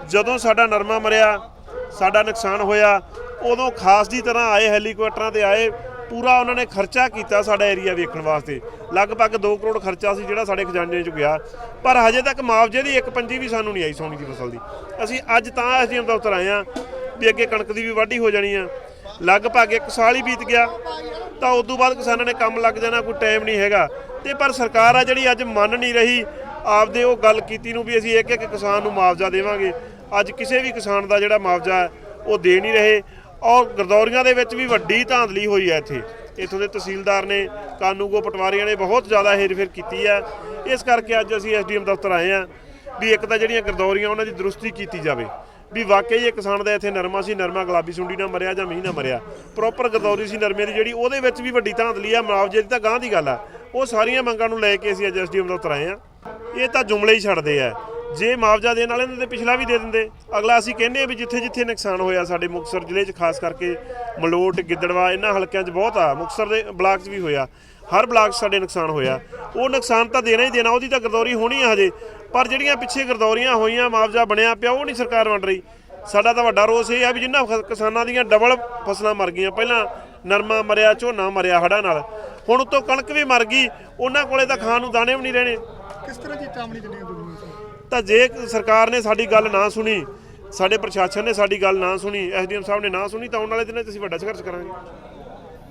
ਜਦੋਂ ਸਾਡਾ ਨਰਮਾ ਮਰਿਆ, ਸਾਡਾ ਨੁਕਸਾਨ ਹੋਇਆ, ਉਦੋਂ ਖਾਸ ਦੀ ਤਰ੍ਹਾਂ ਆਏ, ਹੈਲੀਕਾਪਟਰਾਂ ਤੇ ਆਏ, ਪੂਰਾ ਉਹਨਾਂ ਨੇ ਖਰਚਾ ਕੀਤਾ ਸਾਡਾ ਏਰੀਆ ਵੇਖਣ ਵਾਸਤੇ। ਲਗਭਗ 2 ਕਰੋੜ ਖਰਚਾ ਸੀ ਜਿਹੜਾ ਸਾਡੇ ਖਜ਼ਾਨੇ 'ਚ ਗਿਆ, ਪਰ ਹਜੇ ਤੱਕ ਮੁਆਵਜ਼ੇ ਦੀ ਇੱਕ ਪੰਜੀ ਵੀ ਸਾਨੂੰ ਨਹੀਂ ਆਈ ਸੋਣੀ ਦੀ ਫਸਲ ਦੀ। ਅਸੀਂ ਅੱਜ ਤਾਂ ਐਸਡੀਐਮ ਦਫ਼ਤਰ ਆਏ ਹਾਂ ਵੀ ਅੱਗੇ ਕਣਕ ਦੀ ਵੀ ਵਾਢੀ ਹੋ ਜਾਣੀ ਆ। ਲਗਭਗ 1 ਸਾਲ ਹੀ ਬੀਤ ਗਿਆ ਤਾਂ ਉਸ ਤੋਂ ਬਾਅਦ ਕਿਸਾਨਾਂ ਨੇ ਕੰਮ ਲੱਗ ਜਾਣਾ, ਕੋਈ ਟਾਈਮ ਨਹੀਂ ਹੈਗਾ। ਤੇ ਪਰ ਸਰਕਾਰ ਆ ਜਿਹੜੀ ਅੱਜ ਮੰਨ ਨਹੀਂ ਰਹੀ ਆਪਦੇ ਉਹ ਗੱਲ ਕੀਤੀ ਨੂੰ ਵੀ ਅਸੀਂ ਇੱਕ ਇੱਕ ਕਿਸਾਨ ਨੂੰ ਮੁਆਵਜ਼ਾ ਦੇਵਾਂਗੇ। ਅੱਜ ਕਿਸੇ ਵੀ ਕਿਸਾਨ ਦਾ ਜਿਹੜਾ ਮੁਆਵਜ਼ਾ ਹੈ ਉਹ ਦੇ ਨਹੀਂ ਰਹੇ। ਔਰ ਗਰਦੌਰੀਆਂ ਦੇ ਵਿੱਚ ਵੀ ਵੱਡੀ ਧਾਂਦਲੀ ਹੋਈ ਹੈ। ਇੱਥੋਂ ਦੇ ਤਹਿਸੀਲਦਾਰ ਨੇ, ਕਾਨੂੰਗੋ ਪਟਵਾਰੀਆਂ ਨੇ ਬਹੁਤ ਜ਼ਿਆਦਾ ਹੇਰ-ਫੇਰ ਕੀਤੀ ਹੈ। ਇਸ ਕਰਕੇ ਅੱਜ ਅਸੀਂ ਐਸਡੀਐਮ ਦਫ਼ਤਰ ਆਏ ਹਾਂ ਵੀ ਇੱਕ ਤਾਂ ਜਿਹੜੀਆਂ ਗਰਦੌਰੀਆਂ ਉਹਨਾਂ ਦੀ ਦਰੁਸਤੀ ਕੀਤੀ ਜਾਵੇ ਵੀ ਵਾਕਈ ਇਹ ਕਿਸਾਨ ਦਾ ਇੱਥੇ ਨਰਮਾ ਸੀ, ਨਰਮਾ ਗੁਲਾਬੀ ਸੁੰਡੀ ਨਾਲ ਮਰਿਆ ਜਾਂ ਮੀਂਹ ਨਾਲ ਮਰਿਆ, ਪ੍ਰੋਪਰ ਗਰਦੌਰੀ ਸੀ ਨਰਮੇ ਦੀ ਜਿਹੜੀ, ਉਹਦੇ ਵਿੱਚ ਵੀ ਵੱਡੀ ਧਾਂਦਲੀ ਆ। ਮੁਆਵਜ਼ੇ ਦੀ ਤਾਂ ਗਾਂਹ ਦੀ ਗੱਲ ਆ। ਉਹ ਸਾਰੀਆਂ ਮੰਗਾਂ ਨੂੰ ਲੈ ਕੇ ਅਸੀਂ ਅੱਜ ਐਸਡੀਐਮ ਦਫ਼ਤਰ ਆਏ ਹਾਂ। ਇਹ ਤਾਂ ਜੁਮਲੇ ਹੀ ਛੱਡਦੇ ਆ। ਜੇ ਮੁਆਵਜ਼ਾ ਦੇਣ ਵਾਲੇ ਨੇ ਤਾਂ ਪਿਛਲਾ ਵੀ ਦੇ ਦਿੰਦੇ। ਅਗਲਾ ਅਸੀਂ ਕਹਿੰਦੇ ਆ ਵੀ ਜਿੱਥੇ ਜਿੱਥੇ ਨੁਕਸਾਨ ਹੋਇਆ ਸਾਡੇ ਮੁਕਤਸਰ ਜ਼ਿਲ੍ਹੇ 'ਚ ਖਾਸ ਕਰਕੇ ਮਲੋਟ, ਗਿੱਦੜਵਾ, ਇਹਨਾਂ ਹਲਕਿਆਂ 'ਚ ਬਹੁਤ ਆ, ਮੁਕਤਸਰ ਦੇ ਬਲਾਕ 'ਚ ਵੀ ਹੋਇਆ, ਹਰ ਬਲਾਕ 'ਚ ਸਾਡੇ ਨੁਕਸਾਨ ਹੋਇਆ। ਉਹ ਨੁਕਸਾਨ ਤਾਂ ਦੇਣਾ ਹੀ ਦੇਣਾ, ਉਹਦੀ ਤਾਂ ਗਰਦੌਰੀ ਹੋਣੀ ਆ ਹਜੇ। ਪਰ ਜਿਹੜੀਆਂ ਪਿੱਛੇ ਗਰਦੌਰੀਆਂ ਹੋਈਆਂ, ਮੁਆਵਜ਼ਾ ਬਣਿਆ ਪਿਆ, ਉਹ ਨਹੀਂ ਸਰਕਾਰ ਵੰਡ ਰਹੀ। ਸਾਡਾ ਤਾਂ ਵੱਡਾ ਰੋਸ ਇਹ ਆ ਵੀ ਜਿਨ੍ਹਾਂ ਕਿਸਾਨਾਂ ਦੀਆਂ ਡਬਲ ਫਸਲਾਂ ਮਰ ਗਈਆਂ, ਪਹਿਲਾਂ ਨਰਮਾ ਮਰਿਆ, ਝੋਨਾ ਮਰਿਆ ਹੜ੍ਹਾਂ ਨਾਲ, ਹੁਣ ਉੱਤੋਂ ਕਣਕ ਵੀ ਮਰ ਗਈ, ਉਹਨਾਂ ਕੋਲੇ ਤਾਂ ਖਾਣ ਨੂੰ ਦਾਣੇ ਵੀ ਨਹੀਂ ਰਹਿਣੇ। ਕਿਸ ਤਰ੍ਹਾਂ ਦੀ ਚੇਤਾਵਨੀ ਦਿੰਦੇ ਹੋ? ਤਾਂ ਜੇ ਸਰਕਾਰ ਨੇ ਸਾਡੀ ਗੱਲ ਨਾ ਸੁਣੀ, ਸਾਡੇ ਪ੍ਰਸ਼ਾਸਨ ਨੇ ਸਾਡੀ ਗੱਲ ਨਾ ਸੁਣੀ, ਐਸਡੀਐਮ ਸਾਹਿਬ ਨੇ ਨਾ ਸੁਣੀ, ਤਾਂ ਆਉਣ ਵਾਲੇ ਦਿਨਾਂ 'ਚ ਅਸੀਂ ਵੱਡਾ ਸੰਘਰਸ਼ ਕਰਾਂਗੇ।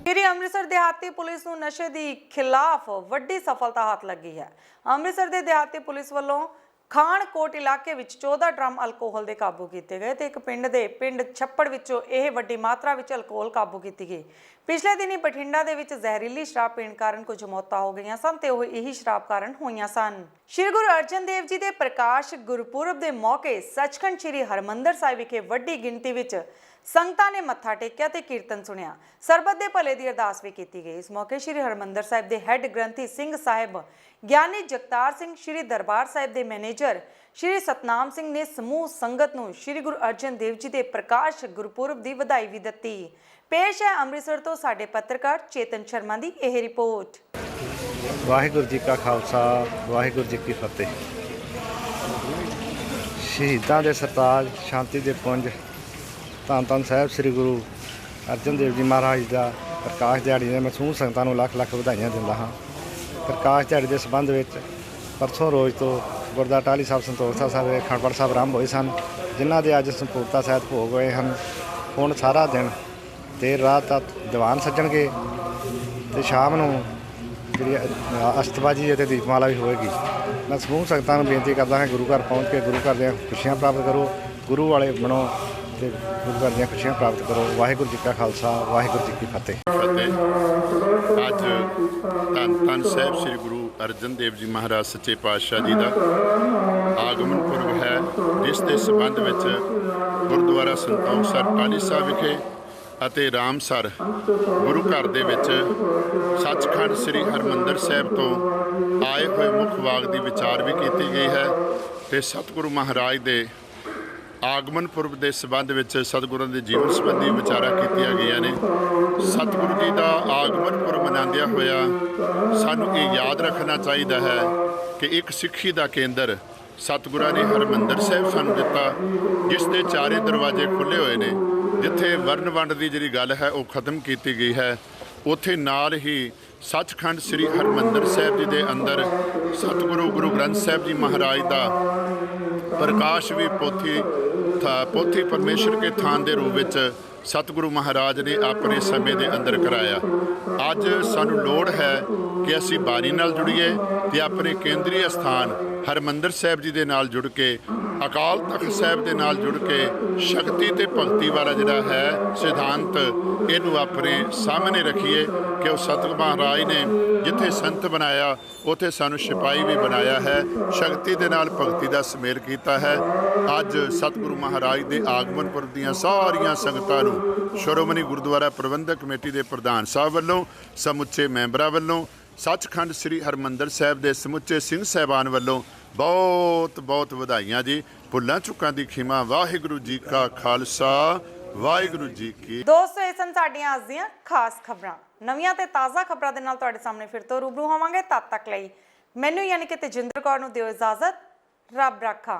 ਸ਼੍ਰੀ ਅੰਮ੍ਰਿਤਸਰ ਦਿਹਾਤੀ ਪੁਲਿਸ ਨੂੰ ਨਸ਼ੇ ਦੀ ਖਿਲਾਫ ਵੱਡੀ ਸਫਲਤਾ ਹੱਥ ਲੱਗੀ ਹੈ। ਅੰਮ੍ਰਿਤਸਰ ਦੇ ਦਿਹਾਤੀ ਪੁਲਿਸ ਵੱਲੋਂ ਖਾਨਕੋਟ ਇਲਾਕੇ ਵਿੱਚ 14 ਡਰਮ ਅਲਕੋਹਲ ਦੇ ਕਾਬੂ ਕੀਤੇ ਗਏ ਤੇ ਇੱਕ ਪਿੰਡ ਛੱਪੜ ਵਿੱਚੋਂ ਇਹ ਵੱਡੀ ਮਾਤਰਾ ਵਿੱਚ ਅਲਕੋਹਲ ਕਾਬੂ ਕੀਤੀ ਗਈ। ਪਿਛਲੇ ਦਿਨੀ ਬਠਿੰਡਾ ਦੇ ਵਿੱਚ ਜ਼ਹਿਰੀਲੀ ਸ਼ਰਾਬ ਪੀਣ ਕਾਰਨ ਕੁਝ ਮੌਤਾਂ ਹੋ ਗਈਆਂ ਸਨ ਤੇ ਉਹ ਇਹੀ ਸ਼ਰਾਬ ਕਾਰਨ ਹੋਈਆਂ ਸਨ। ਸ਼੍ਰੀ ਗੁਰੂ ਅਰਜਨ ਦੇਵ ਜੀ ਦੇ ਪ੍ਰਕਾਸ਼ ਗੁਰਪੁਰਬ ਦੇ ਮੌਕੇ ਸੱਚਖੰਡ ਸ਼੍ਰੀ ਹਰਿਮੰਦਰ ਸਾਹਿਬ ਵਿਖੇ ਵੱਡੀ ਗਿਣਤੀ ਵਿੱਚ ਸੰਗਤਾਂ ਨੇ ਮੱਥਾ ਟੇਕਿਆ ਤੇ ਕੀਰਤਨ ਸੁਣਿਆ। ਸਰਬੱਤ ਦੇ ਭਲੇ ਦੀ ਅਰਦਾਸ ਵੀ ਕੀਤੀ ਗਈ। ਇਸ ਮੌਕੇ ਸ਼੍ਰੀ ਹਰਿਮੰਦਰ ਸਾਹਿਬ ਦੇ ਹੈੱਡ ਗ੍ਰੰਥੀ ਸਿੰਘ ਸਾਹਿਬ ਗਿਆਨੀ ਜਗਤਾਰ ਸਿੰਘ, ਸ਼੍ਰੀ ਦਰਬਾਰ ਸਾਹਿਬ ਦੇ ਮੈਨੇਜਰ ਸ਼੍ਰੀ ਸਤਨਾਮ ਸਿੰਘ ਨੇ ਸਮੂਹ ਸੰਗਤ ਨੂੰ ਸ਼੍ਰੀ ਗੁਰੂ ਅਰਜਨ ਦੇਵ ਜੀ ਦੇ ਪ੍ਰਕਾਸ਼ ਗੁਰਪੁਰਬ ਦੀ ਵਧਾਈ ਵੀ ਦਿੱਤੀ। ਪੇਸ਼ ਹੈ ਅੰਮ੍ਰਿਤਸਰ ਤੋਂ ਸਾਡੇ ਪੱਤਰਕਾਰ ਚੇਤਨ ਸ਼ਰਮਾ ਦੀ ਇਹ ਰਿਪੋਰਟ। ਵਾਹਿਗੁਰੂ ਜੀ ਕਾ ਖਾਲਸਾ, ਵਾਹਿਗੁਰੂ ਜੀ ਕੀ ਫਤਿਹ। ਸ਼ਹੀਦਾਂ ਦੇ ਸਰਤਾਜ, ਸ਼ਾਂਤੀ ਦੇ ਪੁੰਜ, ਧੰਨ ਧੰਨ ਸਾਹਿਬ ਸ੍ਰੀ ਗੁਰੂ ਅਰਜਨ ਦੇਵ ਜੀ ਮਹਾਰਾਜ ਦਾ ਪ੍ਰਕਾਸ਼ ਦਿਹਾੜੀ ਦੇ ਮੈਂ ਸਮੂਹ ਸੰਗਤਾਂ ਨੂੰ ਲੱਖ ਲੱਖ ਵਧਾਈਆਂ ਦਿੰਦਾ ਹਾਂ। ਪ੍ਰਕਾਸ਼ ਦਿਹਾੜੀ ਦੇ ਸੰਬੰਧ ਵਿੱਚ ਪਰਸੋਂ ਰੋਜ਼ ਤੋਂ ਗੁਰਦੁਆਰਾ ਟਾਹਲੀ ਸਾਹਿਬ, ਸੰਤੋਖ ਸਾਹਿਬ, ਅਖੰਡ ਪਾਠ ਸਾਹਿਬ ਆਰੰਭ ਹੋਏ ਸਨ, ਜਿਨ੍ਹਾਂ ਦੇ ਅੱਜ ਸੰਪੂਰਨਤਾ ਸਹਿਤ ਭੋਗ ਹੋਏ ਹਨ। ਹੁਣ ਸਾਰਾ ਦਿਨ ਦੇਰ ਰਾਤ ਤੱਕ ਦੀਵਾਨ ਸੱਜਣਗੇ ਤੇ ਸ਼ਾਮ ਨੂੰ ਜਿਹੜੀ ਅਸ਼ਤਬਾਜੀ ਅਤੇ ਦੀਪਮਾਲਾ ਵੀ ਹੋਏਗੀ। ਮੈਂ ਸਮੂਹ ਸੰਗਤਾਂ ਨੂੰ ਬੇਨਤੀ ਕਰਦਾ ਹਾਂ ਗੁਰੂ ਘਰ ਪਹੁੰਚ ਕੇ ਗੁਰੂ ਘਰ ਦੀਆਂ ਖੁਸ਼ੀਆਂ ਪ੍ਰਾਪਤ ਕਰੋ, ਗੁਰੂ ਵਾਲੇ ਬਣੋ ਤੇ ਗੁਰੂ ਘਰ ਦੀਆਂ ਖੁਸ਼ੀਆਂ ਪ੍ਰਾਪਤ ਕਰੋ। ਵਾਹਿਗੁਰੂ ਜੀ ਕਾ ਖਾਲਸਾ, ਵਾਹਿਗੁਰੂ ਜੀ ਕੀ ਫਤਿਹ। ਅੱਜ ਧੰਨ ਧੰਨ ਸਾਹਿਬ ਸ੍ਰੀ ਗੁਰੂ ਅਰਜਨ ਦੇਵ ਜੀ ਮਹਾਰਾਜ ਸੱਚੇ ਪਾਤਸ਼ਾਹ ਜੀ ਦਾ ਆਗਮਨ ਪੁਰਬ ਹੈ, ਜਿਸ ਦੇ ਸੰਬੰਧ ਵਿੱਚ ਗੁਰਦੁਆਰਾ ਸੰਤੋਖ ਸਾਹਿਬ ਟਾਹਲੀ ਸਾਹਿਬ ਵਿਖੇ ਅਤੇ ਰਾਮਸਰ ਗੁਰੂ ਘਰ ਦੇ ਵਿੱਚ ਸੱਚਖੰਡ ਸ੍ਰੀ ਹਰਿਮੰਦਰ ਸਾਹਿਬ ਤੋਂ ਆਏ ਹੋਏ ਮੁੱਖ ਵਾਗ ਦੀ ਵਿਚਾਰ ਵੀ ਕੀਤੀ ਗਈ ਹੈ ਤੇ ਸਤਿਗੁਰੂ ਮਹਾਰਾਜ ਦੇ ਆਗਮਨ ਪੁਰਬ ਦੇ ਸੰਬੰਧ ਵਿੱਚ ਸਤਿਗੁਰਾਂ ਦੇ ਜੀਵਨ ਸੰਬੰਧੀ ਵਿਚਾਰਾਂ ਕੀਤੀਆਂ ਗਈਆਂ ਨੇ। ਸਤਿਗੁਰੂ ਜੀ ਦਾ ਆਗਮਨ ਪੁਰਬ ਮਨਾਉਂਦਿਆਂ ਹੋਇਆ ਸਾਨੂੰ ਇਹ ਯਾਦ ਰੱਖਣਾ ਚਾਹੀਦਾ ਹੈ ਕਿ ਇੱਕ ਸਿੱਖੀ ਦਾ ਕੇਂਦਰ ਸਤਿਗੁਰਾਂ ਨੇ ਹਰਿਮੰਦਰ ਸਾਹਿਬ ਸਾਨੂੰ ਦਿੱਤਾ, ਜਿਸ ਦੇ ਚਾਰੇ ਦਰਵਾਜ਼ੇ ਖੁੱਲ੍ਹੇ ਹੋਏ ਨੇ। ਜਿੱਥੇ ਵਰਨ ਵੰਡ ਦੀ ਜਿਹੜੀ ਗੱਲ ਹੈ ਉਹ ਖਤਮ ਕੀਤੀ ਗਈ ਹੈ, ਉੱਥੇ ਨਾਲ ਹੀ ਸੱਚਖੰਡ ਸ੍ਰੀ ਹਰਿਮੰਦਰ ਸਾਹਿਬ ਜੀ ਦੇ ਅੰਦਰ ਸਤਿਗੁਰੂ ਗੁਰੂ ਗ੍ਰੰਥ ਸਾਹਿਬ ਜੀ ਮਹਾਰਾਜ ਦਾ ਪ੍ਰਕਾਸ਼ ਵੀ ਪੋਥੀ ਪਰਮੇਸ਼ਰ ਕੇ ਥਾਨ ਦੇ ਰੂਪ ਵਿੱਚ ਸਤਿਗੁਰੂ ਮਹਾਰਾਜ ਨੇ ਆਪਣੇ ਸਮੇਂ ਦੇ ਅੰਦਰ ਕਰਾਇਆ। ਅੱਜ ਸਾਨੂੰ ਲੋੜ ਹੈ ਕਿ ਅਸੀਂ ਬਾਣੀ ਨਾਲ ਜੁੜੀਏ ਤੇ ਆਪਣੇ ਕੇਂਦਰੀ ਅਸਥਾਨ ਹਰਿਮੰਦਰ ਸਾਹਿਬ ਜੀ ਦੇ ਨਾਲ ਜੁੜ ਕੇ, ਅਕਾਲ ਤਖਤ ਸਾਹਿਬ ਦੇ ਨਾਲ ਜੁੜ ਕੇ ਸ਼ਕਤੀ ਤੇ ਭਗਤੀ ਵਾਲਾ ਜਿਹੜਾ ਹੈ ਸਿਧਾਂਤ, ਇਹਨੂੰ ਆਪਣੇ ਸਾਹਮਣੇ ਰੱਖੀਏ ਕਿ ਉਹ ਸਤਿਗੁਰੂ ਮਹਾਰਾਜ ਨੇ ਜਿੱਥੇ ਸੰਤ ਬਣਾਇਆ ਉੱਥੇ ਸਾਨੂੰ ਸਿਪਾਹੀ ਵੀ ਬਣਾਇਆ ਹੈ, ਸ਼ਕਤੀ ਦੇ ਨਾਲ ਭਗਤੀ ਦਾ ਸੁਮੇਲ ਕੀਤਾ ਹੈ। ਅੱਜ ਸਤਿਗੁਰੂ ਮਹਾਰਾਜ ਦੇ ਆਗਮਨ ਪੁਰਬ ਦੀਆਂ ਸਾਰੀਆਂ ਸੰਗਤਾਂ ਨੂੰ ਸ਼੍ਰੋਮਣੀ ਗੁਰਦੁਆਰਾ ਪ੍ਰਬੰਧਕ ਕਮੇਟੀ ਦੇ ਪ੍ਰਧਾਨ ਸਾਹਿਬ ਵੱਲੋਂ, ਸਮੁੱਚੇ ਮੈਂਬਰਾਂ ਵੱਲੋਂ, ਸੱਚਖੰਡ ਸ੍ਰੀ ਹਰਿਮੰਦਰ ਸਾਹਿਬ ਦੇ ਸਮੁੱਚੇ ਸਿੰਘ ਸਾਹਿਬਾਨ ਵੱਲੋਂ ਬਹੁਤ ਬਹੁਤ ਵਧਾਈਆਂ ਜੀ। ਭੁੱਲਾਂ ਚੁੱਕਾਂ ਦੀ ਖਿਮਾ। ਵਾਹਿਗੁਰੂ ਜੀ ਕਾ ਖਾਲਸਾ, ਵਾਹਿਗੁਰੂ ਜੀ ਕੀ। ਦੋਸਤੋ, ਇਹ ਸਨ ਸਾਡੀਆਂ ਅੱਜ ਦੀਆਂ ਖਾਸ ਖਬਰਾਂ। ਨਵੀਆਂ ਤੇ ਤਾਜ਼ਾ ਖਬਰਾਂ ਦੇ ਨਾਲ ਤੁਹਾਡੇ ਸਾਹਮਣੇ ਫਿਰ ਤੋਂ ਰੂਬਰੂ ਹੋਵਾਂਗੇ। ਤਦ ਤੱਕ ਲਈ ਮੈਨੂੰ ਯਾਨੀ ਕਿ ਤੇਜਿੰਦਰ ਕੌਰ ਨੂੰ ਦਿਓ ਇਜਾਜ਼ਤ। ਰੱਬ ਰਾਖਾ।